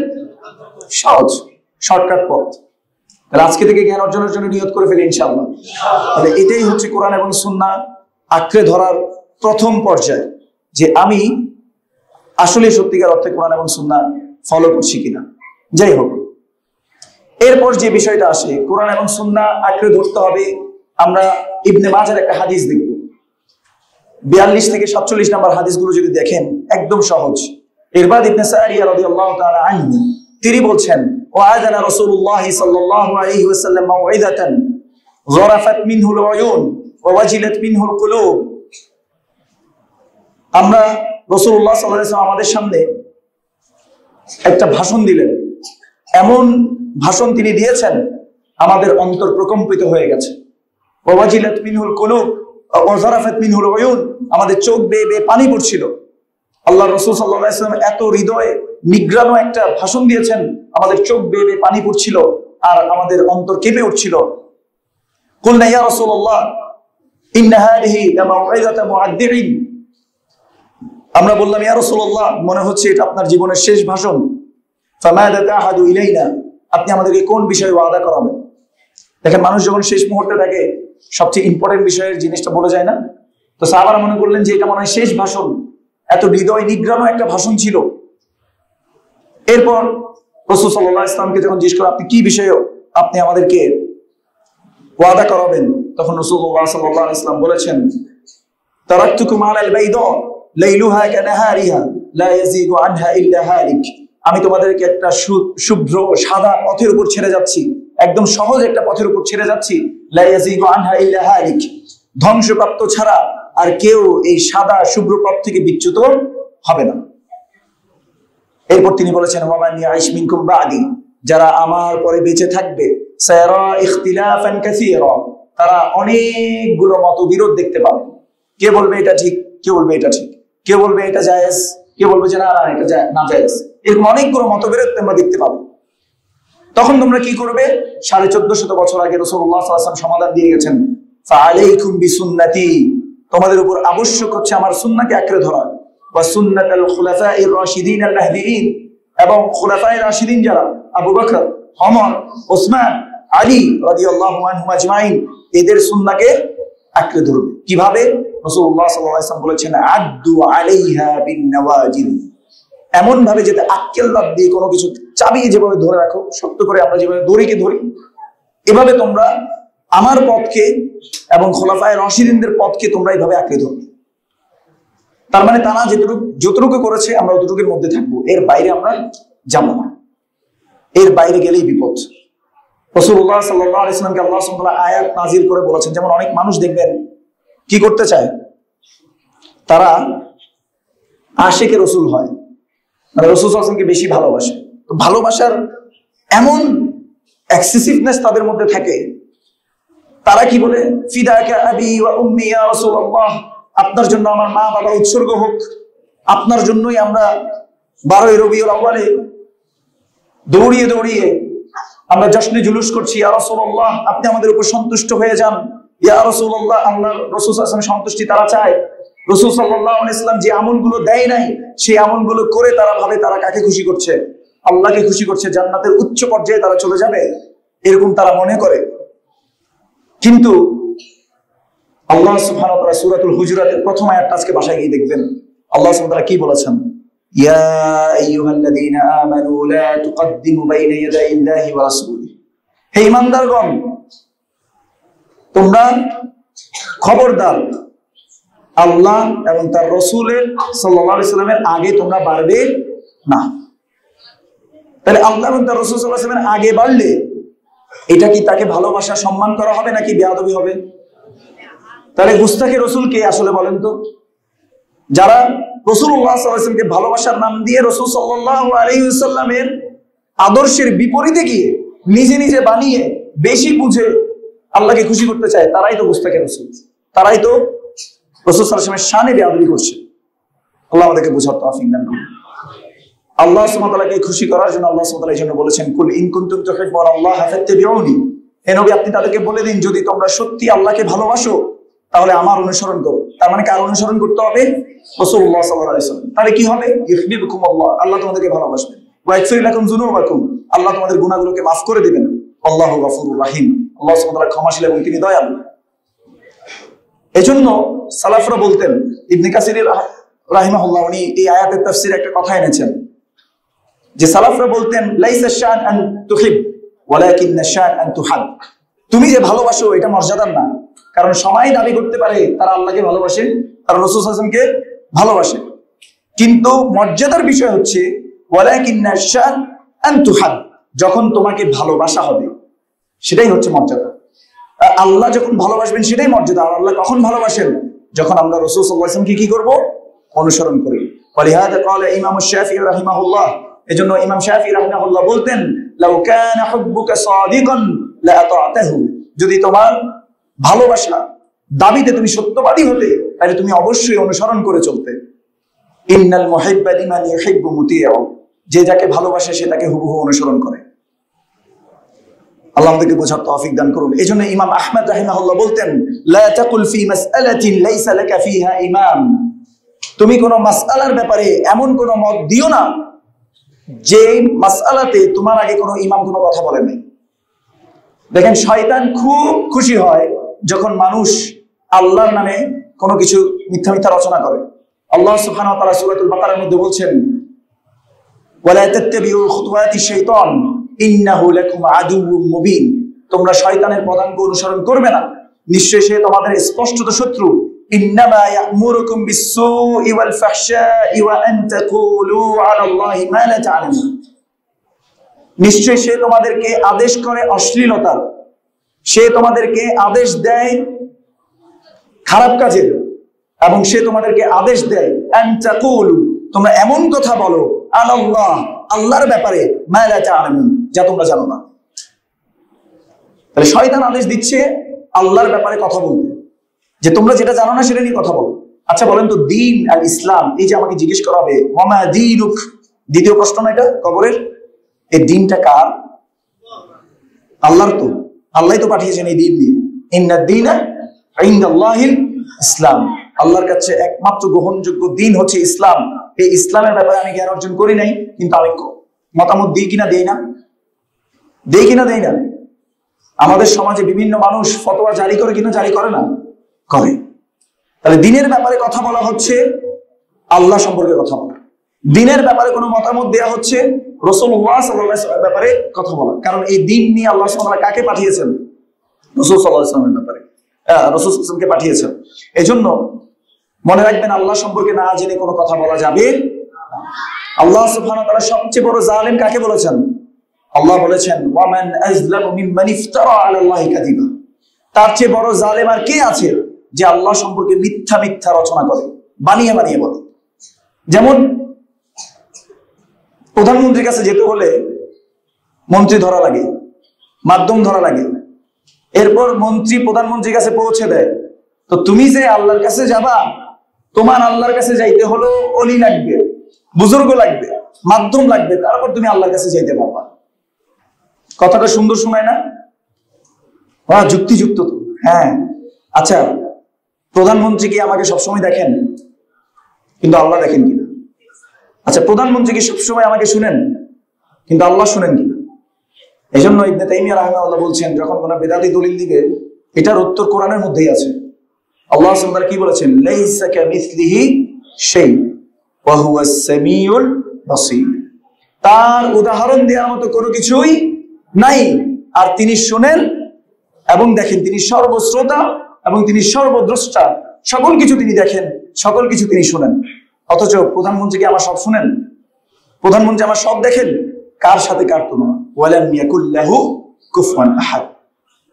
সহজ, শর্টকাট পথ। তাহলে আজকে থেকে জ্ঞান অর্জনের জন্য নিয়ত করে ফেলি ইনশাআল্লাহ। তাহলে এটাই হচ্ছে কোরআন এবং সুন্নাহ আঁকড়ে ধরার প্রথম পর্যায়, যে আমি আসলে সত্যিকার অর্থে কোরআন এবং সুন্নাহ ফলো করছি কিনা। যাই হোক, এরপর যে বিষয়টা আসে, কোরআন এবং সুন্নাহ আঁকড়ে ধরতে হবে। আমরা ইবনে মাজার একটা হাদিস দেখব, 42 থেকে 47 নম্বর হাদিসগুলো যদি দেখেন একদম সহজ। ইরবাদ ইবনে সারিয়া রাদিয়াল্লাহু তাআলা আনহু তিনি বলছেন, ওয়াআযানা রাসূলুল্লাহ সাল্লাল্লাহু আলাইহি ওয়াসাল্লাম মাউইযাতান যারাফাত মিনহুল উয়ুন ওয়া ওয়াজিলাত মিনহুল কুলুব। আমরা রাসূলুল্লাহ সাল্লাল্লাহু আলাইহি ওয়াসাল্লাম আমাদের সামনে একটা ভাষণ দিলেন, এমন ভাষণ তিনি দিয়েছেন আমাদের অন্তর প্রকম্পিত হয়ে গেছে। ওয়া ওয়াজিলাত মিনহুল কুলুব ওয়া যারাফাত মিনহুল উয়ুন, আমাদের চোখ বেয়ে বেয়ে পানি পড়ছিল। আল্লাহ রাসূল সাল্লাল্লাহু আলাইহি ওয়াসাল্লাম এত হৃদয়ে নিগ্রানো একটা ভাষণ দিয়েছেন, আমাদের চোখ বেয়ে বেয়ে পানি পড়ছিল আর আমাদের অন্তর কেঁপে উঠছিল। কুলনা ইয়া রাসূলুল্লাহ ইন্না হাদিহি লামাউইযাতু মুআদ্দিরিন, আমরা বললাম ইয়া রাসূলুল্লাহ মনে হচ্ছে এটা আপনার জীবনের শেষ ভাষণ। ফামাযা তাআহাদু ইলাইনা, আপনি আমাদেরকে কোন বিষয়ে ওয়াদা করাবেন? দেখেন মানুষ যখন শেষ মুহূর্তে থাকে সবচেয়ে ইম্পর্টেন্ট বিষয়ের জিনিসটা বলে যায় না। তো সাহাবারা মনে করলেন যে এটা মনে হয় শেষ ভাষণ, এত হৃদয় নিগ্রানো একটা ভাষণ ছিল। এরপর রাসূল সাল্লাল্লাহু আলাইহি ওয়াসাল্লামকে যখন জিজ্ঞেস করা, আপনি কি বিষয়ে আপনি আমাদেরকে ওয়াদা করাবেন, তখন রাসূলুল্লাহ সাল্লাল্লাহু আলাইহি ওয়াসাল্লাম বলেছেন, তারাকতুকুম আলাল বাইদা লাইলুহা কানাহারিহা লা ইয়াজিগু আনহা ইল্লা হালিক। আমি তোমাদেরকে একটা শুভ্র সাদা পথের উপর ছেড়ে যাচ্ছি, একদম সহজ একটা পথের উপর ছেড়ে যাচ্ছি, লা ইয়াজিগু আনহা ইল্লা হালিক, ধ্বংসপ্রাপ্ত ছাড়া আর কেউ এই সাদা শুভ্র পথ থেকে বিচ্যুত হবে না। এরপর তিনি বলেছেন, ওয়ামান ইয়াইশ মিনকুম বাদি, যারা আমার পরে বেঁচে থাকবে, সায়ারা ইখতিলাফান কাসীরা, তারা অনেকগুলো মতবিরোধ দেখতে পাবে। কে বলবে এটা ঠিক, কে বলবে এটা ঠিক, কে বলবে এটা জায়েজ, কে বলবে যে না না এটা না জায়েজ, এরকম অনেকগুলো মতবিরোধ তোমরা দেখতে পাবে। তখন তোমরা কি করবে? 1450 বছর আগে রাসূলুল্লাহ সাল্লাল্লাহু আলাইহি ওয়াসাল্লাম সমাধান দিয়ে গেছেন, ফাআলাইকুম বিসুন্নতি, তোমাদের উপর আবশ্যক হচ্ছে আমার সুন্নাহকে আঁকড়ে ধরা, ওয়া সুন্নাতাল খুলাফায়ে রাশিদিন আল মাহদিয়িন, এবং খুলাফায়ে রাশিদিন যারা আবু বকর, ওমর, ওসমান, আলী রাদিয়াল্লাহু আনহুম আজমাইন, এদের সুন্নাহকে আঁকড়ে ধরবে। কিভাবে? রাসূলুল্লাহ সাল্লাল্লাহু আলাইহি ওয়াসাল্লাম বলেছেন, আদ্দু আলাইহা বিন নওয়াজিল, এমন ভাবে যেতে আক্কেল দাঁত দিয়ে কোনো কিছু চাবিয়ে যেভাবে ধরে রাখো, শক্ত করে আমরা যেভাবে দড়িকে ধরি, এভাবে তোমরা আমার পথকে এবং খোলাফায়ে রাশিদিনদের পথকে তোমরা এইভাবে আঁকড়ে ধরবে। তার মানে তারা যতটুকু করেছে আমরা অতটুকুর মধ্যে থাকবো, এর বাইরে আমরা যাবো না, এর বাইরে গেলেই বিপদ। রাসূলুল্লাহ সাল্লাল্লাহু আলাইহি ওয়াসাল্লামকে আল্লাহ সুবহানাহু ওয়া তাআলা আয়াত নাযিল করে বলেছেন, যেমন অনেক মানুষ দেখবেন কি করতে চায়, তারা আশিকে রাসূল হয়, মানে রাসূল সাল্লাল্লাহু আলাইহি ওয়াসাল্লামকে বেশি ভালোবাসে। তো ভালোবাসার এমন এক্সেসিভনেস তাদের মধ্যে থাকে, তারা কি বলে, ফিদাকা আবি ওয়া উম্মি ইয়া রাসূলুল্লাহ, আপনার জন্য আমার মা বাবা উৎসর্গ হোক, আপনার জন্যই আমরা 12ই রবিউল আউয়ালে দৌড়িয়ে দৌড়িয়ে আমরা জশ্নে জুলুস করছি, ইয়া রাসূলুল্লাহ আপনি আমাদের উপর সন্তুষ্ট হয়ে যান, ইয়া রাসূলুল্লাহ, আল্লাহর রাসূল সাল্লাল্লাহু আলাইহি ওয়াসাল্লামের সন্তুষ্টি তারা চায়। রাসূল সাল্লাল্লাহু আলাইহি ওয়াসাল্লাম যে আমলগুলো দেয় নাই, সেই আমলগুলো করে তারা ভাবে তারা কাকে খুশি করছে, আল্লাহকে খুশি করছে, জান্নাতের উচ্চ পর্যায়ে তারা চলে যাবে, এরকম তারা মনে করে। কিন্তু আল্লাহ সুবহানাহু ওয়া তাআলা সূরাতুল হুজুরাতের প্রথম আয়াতটা আজকে বাসায় গিয়ে দেখবেন আল্লাহ সুবহানাহু ওয়া তাআলা কি বলেছেন, ইয়া আইয়ুহাল্লাযীনা আমানু লা তুকদ্দিমু বাইনা ইয়াদাইল্লাহি ওয়া রাসূলিহি, হে ঈমানদারগণ তোমরা খবরদার আল্লাহ এবং তার রাসূলের সাল্লাল্লাহু আলাইহি সাল্লামের আগে তোমরা বাড়বে না। তাহলে আল্লাহ এবং তার রাসূল সাল্লাল্লাহু আলাইহি সাল্লামের আগে বাড়লে এটা কি তাকে ভালোবাসা সম্মান করা হবে নাকি বেয়াদবি হবে? তাহলে গুস্তাখে রাসূল কে আসলে বলেন তো? যারা রাসূলুল্লাহ সাল্লাল্লাহু আলাইহি ওয়াসাল্লামকে ভালোবাসার নাম দিয়ে রাসূল সাল্লাল্লাহু আলাইহি ওয়াসাল্লামের আদর্শের বিপরীতে গিয়ে নিজে নিজে বানিয়ে বেশি বুঝে আল্লাহকে খুশি করতে চায়, তারাই তো গুস্তাখে রাসূল, তারাই তো রাসূল সাল্লাল্লাহু আলাইহি ওয়াসাল্লামের শানে বেয়াদবি করছে। আল্লাহ আমাদেরকে বোঝার তৌফিক দান করুন। আল্লাহ সুবহানাহু ওয়া তাআলাকে খুশি করার জন্য আল্লাহ সুবহানাহু ওয়া তাআলা এই জন্য বলেছেন, কুল ইন কুনতুম তুহিব্বুনাল্লাহ ফাত্তাবিউনি, হে নবী আপনি তাদেরকে বলে দিন যদি তোমরা সত্যি আল্লাহকে ভালোবাসো তাহলে আমার অনুসরণ করো। তার মানে কার অনুসরণ করতে হবে? রাসূলুল্লাহ সাল্লাল্লাহু আলাইহি ওয়াসাল্লাম। তাহলে কি হবে? ইউহিব্বুকুমুল্লাহ, আল্লাহ তোমাদেরকে ভালোবাসবেন, ওয়া ইয়াগফির লাকুম যুনুবাকুম, আল্লাহ তোমাদের গুনাহগুলোকে মাফ করে দিবেন, আল্লাহু গফুরুর রহিম, আল্লাহ সুবহানাহু ওয়া তাআলা ক্ষমাশীল এবং তিনি দয়ালু। এজন্য সালাফরা বলতেন, ইবনে কাসির রাহিমাহুল্লাহ উনি এই আয়াতের তাফসীরে একটা কথা এনেছেন যে সালাফরা বলতেন, লাইসা শান আন তুহিব ওয়ালাকিন শান আন তুহাব, তুমি যে ভালোবাসো এটা মর্যাদার না, কারণ সবাই দাবি করতে পারে তারা আল্লাহকে ভালোবাসে, তারা রাসূল সাল্লাল্লাহু আলাইহি ওয়াসাল্লামকে ভালোবাসে, কিন্তু মর্যাদার বিষয় হচ্ছে ওয়ালাকিন শান আন তুহাব, যখন তোমাকে ভালোবাসা হবে সেটাই হচ্ছে মর্যাদা। আল্লাহ যখন ভালোবাসবেন সেটাই মর্যাদা। আর আল্লাহ কখন ভালোবাসেন? যখন আমরা রাসূল সাল্লাল্লাহু আলাইহি ওয়াসাল্লামকে কি করব? অনুসরণ করি। ওয়ালিহাযা ক্বালা ইমাম শাফিঈ রাহিমাহুল্লাহ, এজন্য ইমাম শাফিঈ রাহিমাহুল্লাহ বলতেন, লাউ কানা হুব্বুকা সাদিকান লা আতা'তাহু, যদি তোমার ভালোবাসা দাবিতে তুমি সত্যবাদী হতে তাহলে তুমি অবশ্যই অনুসরণ করে চলতে। ইন্নাল মুহিব্বা লিমান ইউহিব্বু মুতি'উ, যে যাকে ভালোবাসে সে তাকে হুবহু অনুসরণ করে। আল্লাহ আমাদেরকে বোঝার তৌফিক দান করুন। এজন্য ইমাম আহমদ রাহিমাহুল্লাহ বলতেন, লা তাকুল ফি মাসআলাতিন লাইসা লাকা ফিহা ইমাম, তুমি কোন মাসআলার ব্যাপারে এমন কোন মত দিও না যে মাসআলাতে তোমার আগে কোনো ইমাম কোনো কথা বলে নাই। দেখেন, শয়তান খুব খুশি হয় যখন মানুষ আল্লাহর নামে কোনো কিছু মিথ্যা মিথ্যা রচনা করে। আল্লাহ সুবহানাহু ওয়া তাআলা সূরাতুল বাকারার মধ্যে বলছেন, ওয়ালা তাত্তাবিউ খুতুওয়াতি শাইতান ইন্নাহু লাকুম আদুউম মুবিন, তোমরা শয়তানের পদাঙ্ক অনুসরণ করবে না, নিশ্চয়ই সে তোমাদের স্পষ্টত শত্রু। ইন্নামা ইয়া'মুরুকুম বিস-সুই ওয়াল ফাহশাই ওয়া আন তাকুলু আলাল্লাহি মা লা তা'লামুন, নিশ্চয়ই সে তোমাদেরকে আদেশ করে অশ্লীলতার, সে তোমাদেরকে আদেশ দেয় খারাপ কাজের, এবং সে তোমাদেরকে আদেশ দেয় আন তাকুলু, তোমরা এমন কথা বলো আলাল্লাহ, আল্লাহর ব্যাপারে, মা লা তা'লামুন, যা তোমরা জানো না। তাহলে শয়তান আদেশ দিচ্ছে আল্লাহর ব্যাপারে কথা বলতে, যে তোমরা যেটা জানো না সেটা নিয়ে কথা বলো। আচ্ছা বলেন তো, দিন আর ইসলাম, এই যে আমাকে জিজ্ঞেস করা হবে ওয়ামা দীনুক, দ্বিতীয় প্রশ্ন না এটা কবরের, এই দিনটা কার? আল্লাহর। তো আল্লাহ তো পাঠিয়েছেন এই দিন দিয়ে, ইন্নাদ দীনা ইনদাল্লাহিল ইসলাম, আল্লাহর কাছে একমাত্র গ্রহণযোগ্য দিন হচ্ছে ইসলাম। এই ইসলামের ব্যাপারে আমি জ্ঞান অর্জন করি নাই, কিন্তু আমি মতামত দিই কিনা দেই না, দেই কিনা দেই না। আমাদের সমাজে বিভিন্ন মানুষ ফতোয়া জারি করে কিনা জারি করে না, করে। তাহলে দিনের ব্যাপারে কথা বলা হচ্ছে আল্লাহ সম্পর্কে কথা বলা, দিনের ব্যাপারে কোনো মতামত দেওয়া হচ্ছে রাসূলুল্লাহ সাল্লাল্লাহু আলাইহি ওয়াসাল্লামের ব্যাপারে কথা বলা। কারণ এই দিন নিয়ে আল্লাহ সুবহানাহু ওয়া তাআলা কাকে পাঠিয়েছেন? রাসূল সাল্লাল্লাহু আলাইহি ওয়াসাল্লামের ব্যাপারে, রাসূল সাল্লাল্লাহু আলাইহি ওয়াসাল্লামকে পাঠিয়েছেন। এজন্য মনে রাখবেন, আল্লাহ সম্পর্কে না জেনে কোনো কথা বলা যাবে। আল্লাহ সুবহানাহু ওয়া তাআলা সবচেয়ে বড় জালেম কাকে বলেছেন? আল্লাহ বলেছেন, ওয়ামান আযলামু মিম্মান ইফতারা আলাল্লাহি কাযিবা, তার চেয়ে বড় জালেম আর কে আছে যে আল্লাহ সম্পর্কে মিথ্যা মিথ্যা রচনা করে, বানিয়ে বানিয়ে বলে। যেমন প্রধানমন্ত্রীর কাছে যেতে হলে মন্ত্রী ধরা লাগে, মাধ্যম ধরা লাগে, এরপর মন্ত্রী প্রধানমন্ত্রীর কাছে পৌঁছে দেয়। তো তুমি যে আল্লাহর কাছে যাবা, তোমার আল্লাহর কাছে যাইতে হলো অলি লাগবে, বুজুর্গ লাগবে, মাধ্যম লাগবে, তারপর তুমি আল্লাহর কাছে যাইতে পারবা। কথাটা সুন্দর শোনায় না? যুক্তিযুক্ত তো। হ্যাঁ, আচ্ছা, প্রধানমন্ত্রী কি আমাকে সবসময় দেখেন, কিন্তু আল্লাহ দেখেন কিনা? আচ্ছা, প্রধানমন্ত্রী কি সবসময় আমাকে শুনেন, কিন্তু আল্লাহ শুনেন কিনা? এই জন্য ইবনে তাইমিয়া রাহিমাহুল্লাহ বলছেন, যখন কোন বেদাতি দলিল দিবে, এটার উত্তর কোরআনের মধ্যেই আছে। আল্লাহ সুবহানাহু ওয়া তাআলা কি বলেছেন? লাইসা কামিসলিহি শাই ওয়া হুয়াস সামিউল বাসীর, তার উদাহরণ দেওয়ার মতো কোনো কিছুই নাই, আর তিনি শুনেন এবং দেখেন, তিনি সর্বশ্রোতা এবং তিনি সর্বদ্রষ্টা, সকল কিছু তিনি দেখেন, সকল কিছু তিনি শুনেন। অথচ প্রধানমন্ত্রী কি আমার সব শুনেন? প্রধানমন্ত্রী আমার সব দেখেন? কার সাথে কার তুলনা? ওয়ালাম ইয়াকুল লাহু কুফুয়ান আহাদ।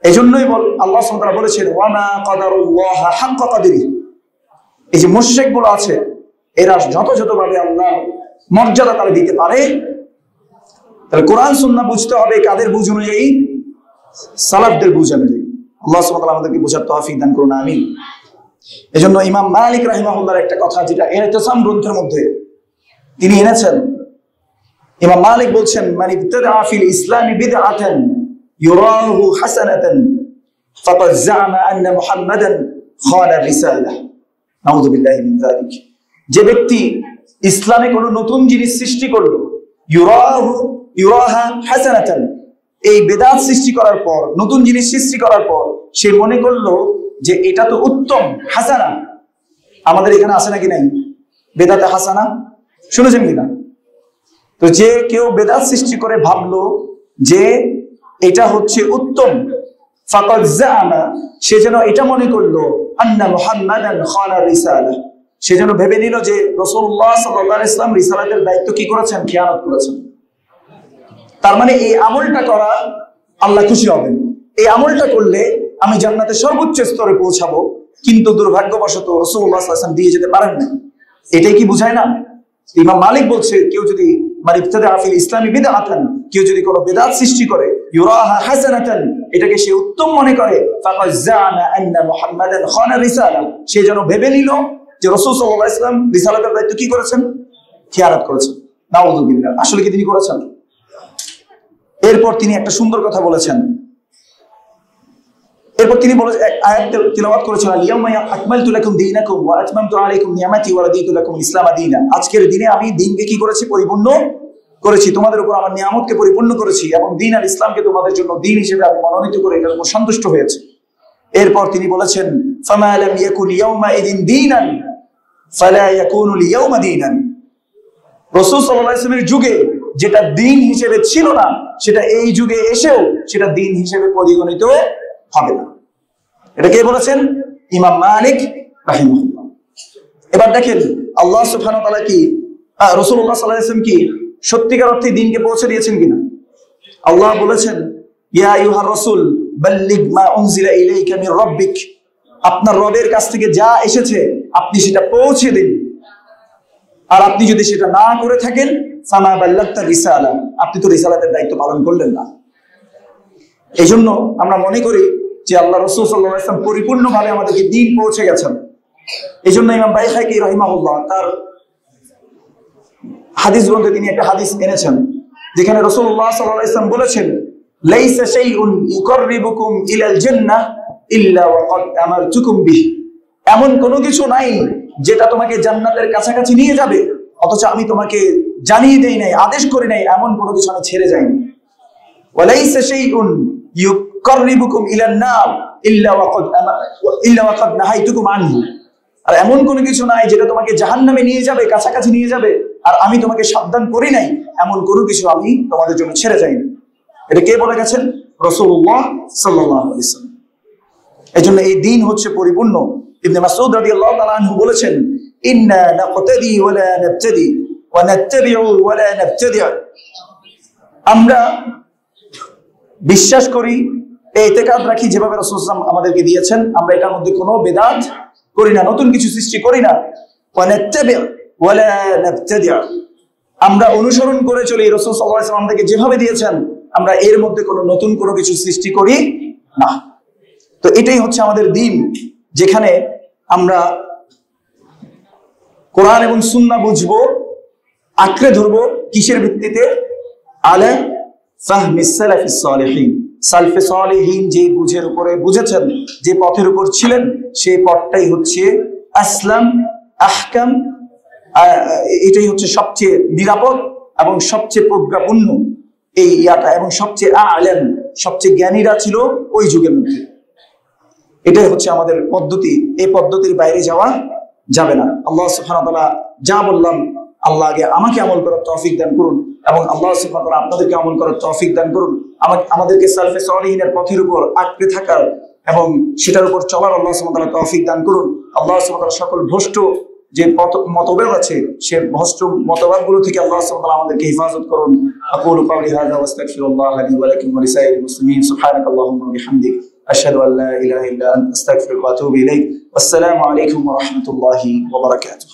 এজন্যই আল্লাহ সুবহানাহু ওয়া তাআলা বলেছেন, ওয়ামা কাদারুল্লাহ হাক্কা কাদরিহি। এই যে মুশরিকগুলো আছে, এরা যথাযথভাবে আল্লাহ মর্যাদা তারা দিতে পারে। তাহলে কোরআন সুন্নাহ বুঝতে হবে কাদের বুঝ অনুযায়ী? সালাফদের বুঝ অনুযায়ী। আল্লাহ সুবহানাহু ওয়া তাআলা আমাদেরকে বোঝার তৌফিক দান করুন, আমিন। এজন্য ইমাম মালিক রাহিমাহুল্লাহর একটা কথা, যেটা ইতিসাম গ্রন্থের মধ্যে তিনি এনেছেন। ইমাম মালিক বলছেন, মান ইবতাদা ফিল ইসলামি বিদআতান ইউরাহু হাসানাতান ফাকাদ জাআমা আন্না মুহাম্মাদান খানা রিসালাহ। নাউযু বিল্লাহি মিন যালিক। যে ব্যক্তি ইসলামে কোনো নতুন জিনিস সৃষ্টি করলো, ইউরাহা হাসানাতান, এই বেদাত সৃষ্টি করার পর, নতুন জিনিস সৃষ্টি করার পর সে মনে করলো যে এটা তো উত্তম, হাসানা। আমাদের এখানে আছে নাকি নাই বেদাতে হাসানা? শুনেছেন কিনা? তো যে কেউ বেদাত সৃষ্টি করে ভাবলো যে এটা হচ্ছে উত্তম, ফাকাদ জাআমা, সে যেন এটা মনে করলো আন্না মুহাম্মাদান খানা রিসালাহ, সে যেন ভেবে নিল যে রাসূলুল্লাহ সাল্লাল্লাহু আলাইহি ওয়াসাল্লাম রিসালাতের দায়িত্ব কি করেছেন? খেয়ানত করেছেন। তার মানে এই আমলটা করা আল্লাহ খুশি হবেন, এই আমলটা করলে আমি জান্নাতের সর্বোচ্চ স্তরে পৌঁছাবো, কিন্তু দুর্ভাগ্যবশত রাসূলুল্লাহ সাল্লাল্লাহু আলাইহি ওয়াসাল্লাম দিয়ে যেতে পারেন না। এটাই কি বুঝায় না? ইমাম মালিক বলছে, কেউ যদি মান ইবতাদা ফিল ইসলামি বিদআতান, কেউ যদি কোনো বিদআত সৃষ্টি করে, ইউরাহা হাসানাতান, এটাকে সে উত্তম মনে করে, ফাকাদ জাআমা আন্না মুহাম্মাদান খানা রিসালাহ, সে যেন ভেবে নিল যে রাসূল সাল্লাল্লাহু আলাইহি ওয়াসাল্লাম রিসালাতের দায়িত্ব কি করেছেন? খেয়ানত করেছেন। নাউযু বিল্লাহ। আসলে কি তিনি করেছেন? এরপর তিনি একটা সুন্দর কথা বলেছেন। এরপর তিনি বলে এক আয়াত তিলাওয়াত করেছেন, আল-ইয়াওমা আকমালতু লাকুম দীনাকুম ওয়া আতমামতু আলাইকুম নি'মাতি ওয়া রাদিতু লাকুম ইসলাম দীনা। আজকের দিনে আমি দ্বীনকে কি করেছি? পরিপূর্ণ করেছি, তোমাদের উপর আমার নিয়ামতকে পরিপূর্ণ করেছি এবং দ্বীন আর ইসলামকে তোমাদের জন্য দ্বীন হিসেবে আমি মনোনীত করে এটার উপর সন্তুষ্ট হয়েছে। এরপর তিনি বলেছেন ফামা লাম ইয়াকুন ইয়াউমাইদিন দীনান ফালা ইয়াকুনু লিয়াউমা দীনান। রাসূল সাল্লাল্লাহু আলাইহি ওয়াসাল্লামের যুগে যেটা দ্বীন হিসেবে ছিল না, সেটা এই যুগে এসেও সেটা দ্বীন হিসেবে পরিগণিত হবে না। এটা কে বলেছেন? ইমাম মালিক রাহিমাহুল্লাহ। এবার দেখেন আল্লাহ সুবহানাহু ওয়া তাআলা কি রাসূলুল্লাহ সাল্লাল্লাহু আলাইহি ওয়াসাল্লাম কি সত্যিকার অর্থে দ্বীনকে পৌঁছে দিয়েছেন কিনা? আল্লাহ বলেছেন ইয়া আইয়ুহার রাসূল বাল্লিগ মা উনজিলা ইলাইকা মির রাব্বিক, আপনার রবের কাছ থেকে যা এসেছে আপনি সেটা পৌঁছে দিন। আর আপনি যদি সেটা না করে থাকেন ফামা বাল্লাগতা রিসালা, আপনি তো রিসালাতের দায়িত্ব পালন করলেন না। এই জন্য আমরা মনে করি যে আল্লাহ রাসূল সাল্লাল্লাহু আলাইহি ওয়াসাল্লাম পরিপূর্ণভাবে আমাদেরকে দ্বীন পৌঁছে গেছেন। এই জন্য ইমাম বাইহাকি রাহিমাহুল্লাহ তার হাদিস গ্রন্থে তিনি একটা হাদিস এনেছেন যেখানে রাসূলুল্লাহ সাল্লাল্লাহু আলাইহি ওয়াসাল্লাম বলেছেন লাইসা শাইউন ইউকাররিবুকুম ইলাল জান্নাহ ইল্লা ওয়া ক্বাদ আমারতুকুম বিহি, এমন কোনো কিছু নাই যেটা তোমাকে জান্নাতের কাছাকাছি নিয়ে যাবে অথচ আমি তোমাকে জানিয়ে দেই নাই, আদেশ করি নাই, এমন কোনো কিছু আমি ছেড়ে যাইনি। ওয়া লাইসা শাইউন ইউকাররিবুকুম ইলান নার ইল্লা ওয়া ক্বাদ নাহাইতুকুম আনহু, আর এমন কোনো কিছু নাই যেটা তোমাকে জাহান্নামে নিয়ে যাবে, কাছাকাছি নিয়ে যাবে, আর আমি তোমাকে সাবধান করি নাই, এমন কোনো কিছু আমি তোমাদের জন্য ছেড়ে যাইনি। এটা কে বলে গেছেন? রাসূলুল্লাহ সাল্লাল্লাহু আলাইহি ওয়াসাল্লাম। এজন্য এই দ্বীন হচ্ছে পরিপূর্ণ। ইবনে মাসউদ রাদিয়াল্লাহু তাআলা আনহু বলেছেন ইন্না নাকতাদি ওয়া লা নাবতাদি ওয়া নাত্তাবিউ ওয়া লা নাবতাদি, আমরা বিশ্বাস করি, ইতিকাদ রাখি যেভাবে রাসূল সাল্লাল্লাহু আলাইহি ওয়াসাল্লাম আমাদেরকে দিয়েছেন, আমরা এটার মধ্যে কোনো বিদআত করি না, নতুন কিছু সৃষ্টি করি না। ওয়া নাত্তাবিউ ওয়া লা নাবতাদি, আমরা অনুসরণ করে চলি রাসূল সাল্লাল্লাহু আলাইহি ওয়াসাল্লাম আমাদেরকে যেভাবে দিয়েছেন, আমরা এর মধ্যে কোনো নতুন কোনো কিছু সৃষ্টি করি না। তো এটাই হচ্ছে আমাদের দ্বীন, যেখানে আমরা কোরআন এবং সুন্নাহ বুঝবো, আঁকড়ে ধরবো কিসের ভিত্তিতে? আলা ফাহমিস সালাফিস সালিহিন, সালফে সালিহিন যে বুঝের উপরে বুঝেছেন, যে পথের উপর ছিলেন, সেই পথটাই হচ্ছে আসলাম, আহকাম, এটাই হচ্ছে সবচেয়ে নিরাপদ এবং সবচেয়ে প্রজ্ঞাপূর্ণ এই ইয়াটা, এবং সবচেয়ে আলেম, সবচেয়ে জ্ঞানীরা ছিল ওই যুগের মধ্যে। এটাই হচ্ছে আমাদের পদ্ধতি, এই পদ্ধতির বাইরে যাওয়া যাবে না। আল্লাহ সুবহানাহু ওয়া তাআলা যা বললাম, আল্লাহ আগে আমাকে আমল করার তৌফিক দান করুন এবং আল্লাহ সুবহানাহু ওয়া তাআলা আপনাদেরকে আমল করার তৌফিক দান করুন। আমাদেরকে সালফে সালিহিনের পথের উপর আঁকড়ে থাকার এবং সেটার উপর চলার আল্লাহ সুবহানাহু ওয়া তাআলা তৌফিক দান করুন। আল্লাহ সুবহানাহু ওয়া তাআলা সকল ভ্রষ্ট যে মতভেদ আছে, সে ভ্রষ্ট মতবাদগুলো থেকে আল্লাহ সুবহানাহু ওয়া তাআলা আমাদেরকে হেফাজত করুন। আকুলু কাওলি হাযা ওয়া আস্তাগফিরুল্লাহ লি ওয়া লাকুম ওয়া লিসাইরিল মুসলিমিন। সুবহানাকাল্লাহুম্মা ওয়া বিহামদিক আশহাদু আল্লা ইলাহা ইল্লা আনতা আস্তাগফিরুকা ওয়া আতুবু ইলাইক। ওয়াসসালামু আলাইকুম ওয়া রাহমাতুল্লাহি ওয়া বারাকাতুহু।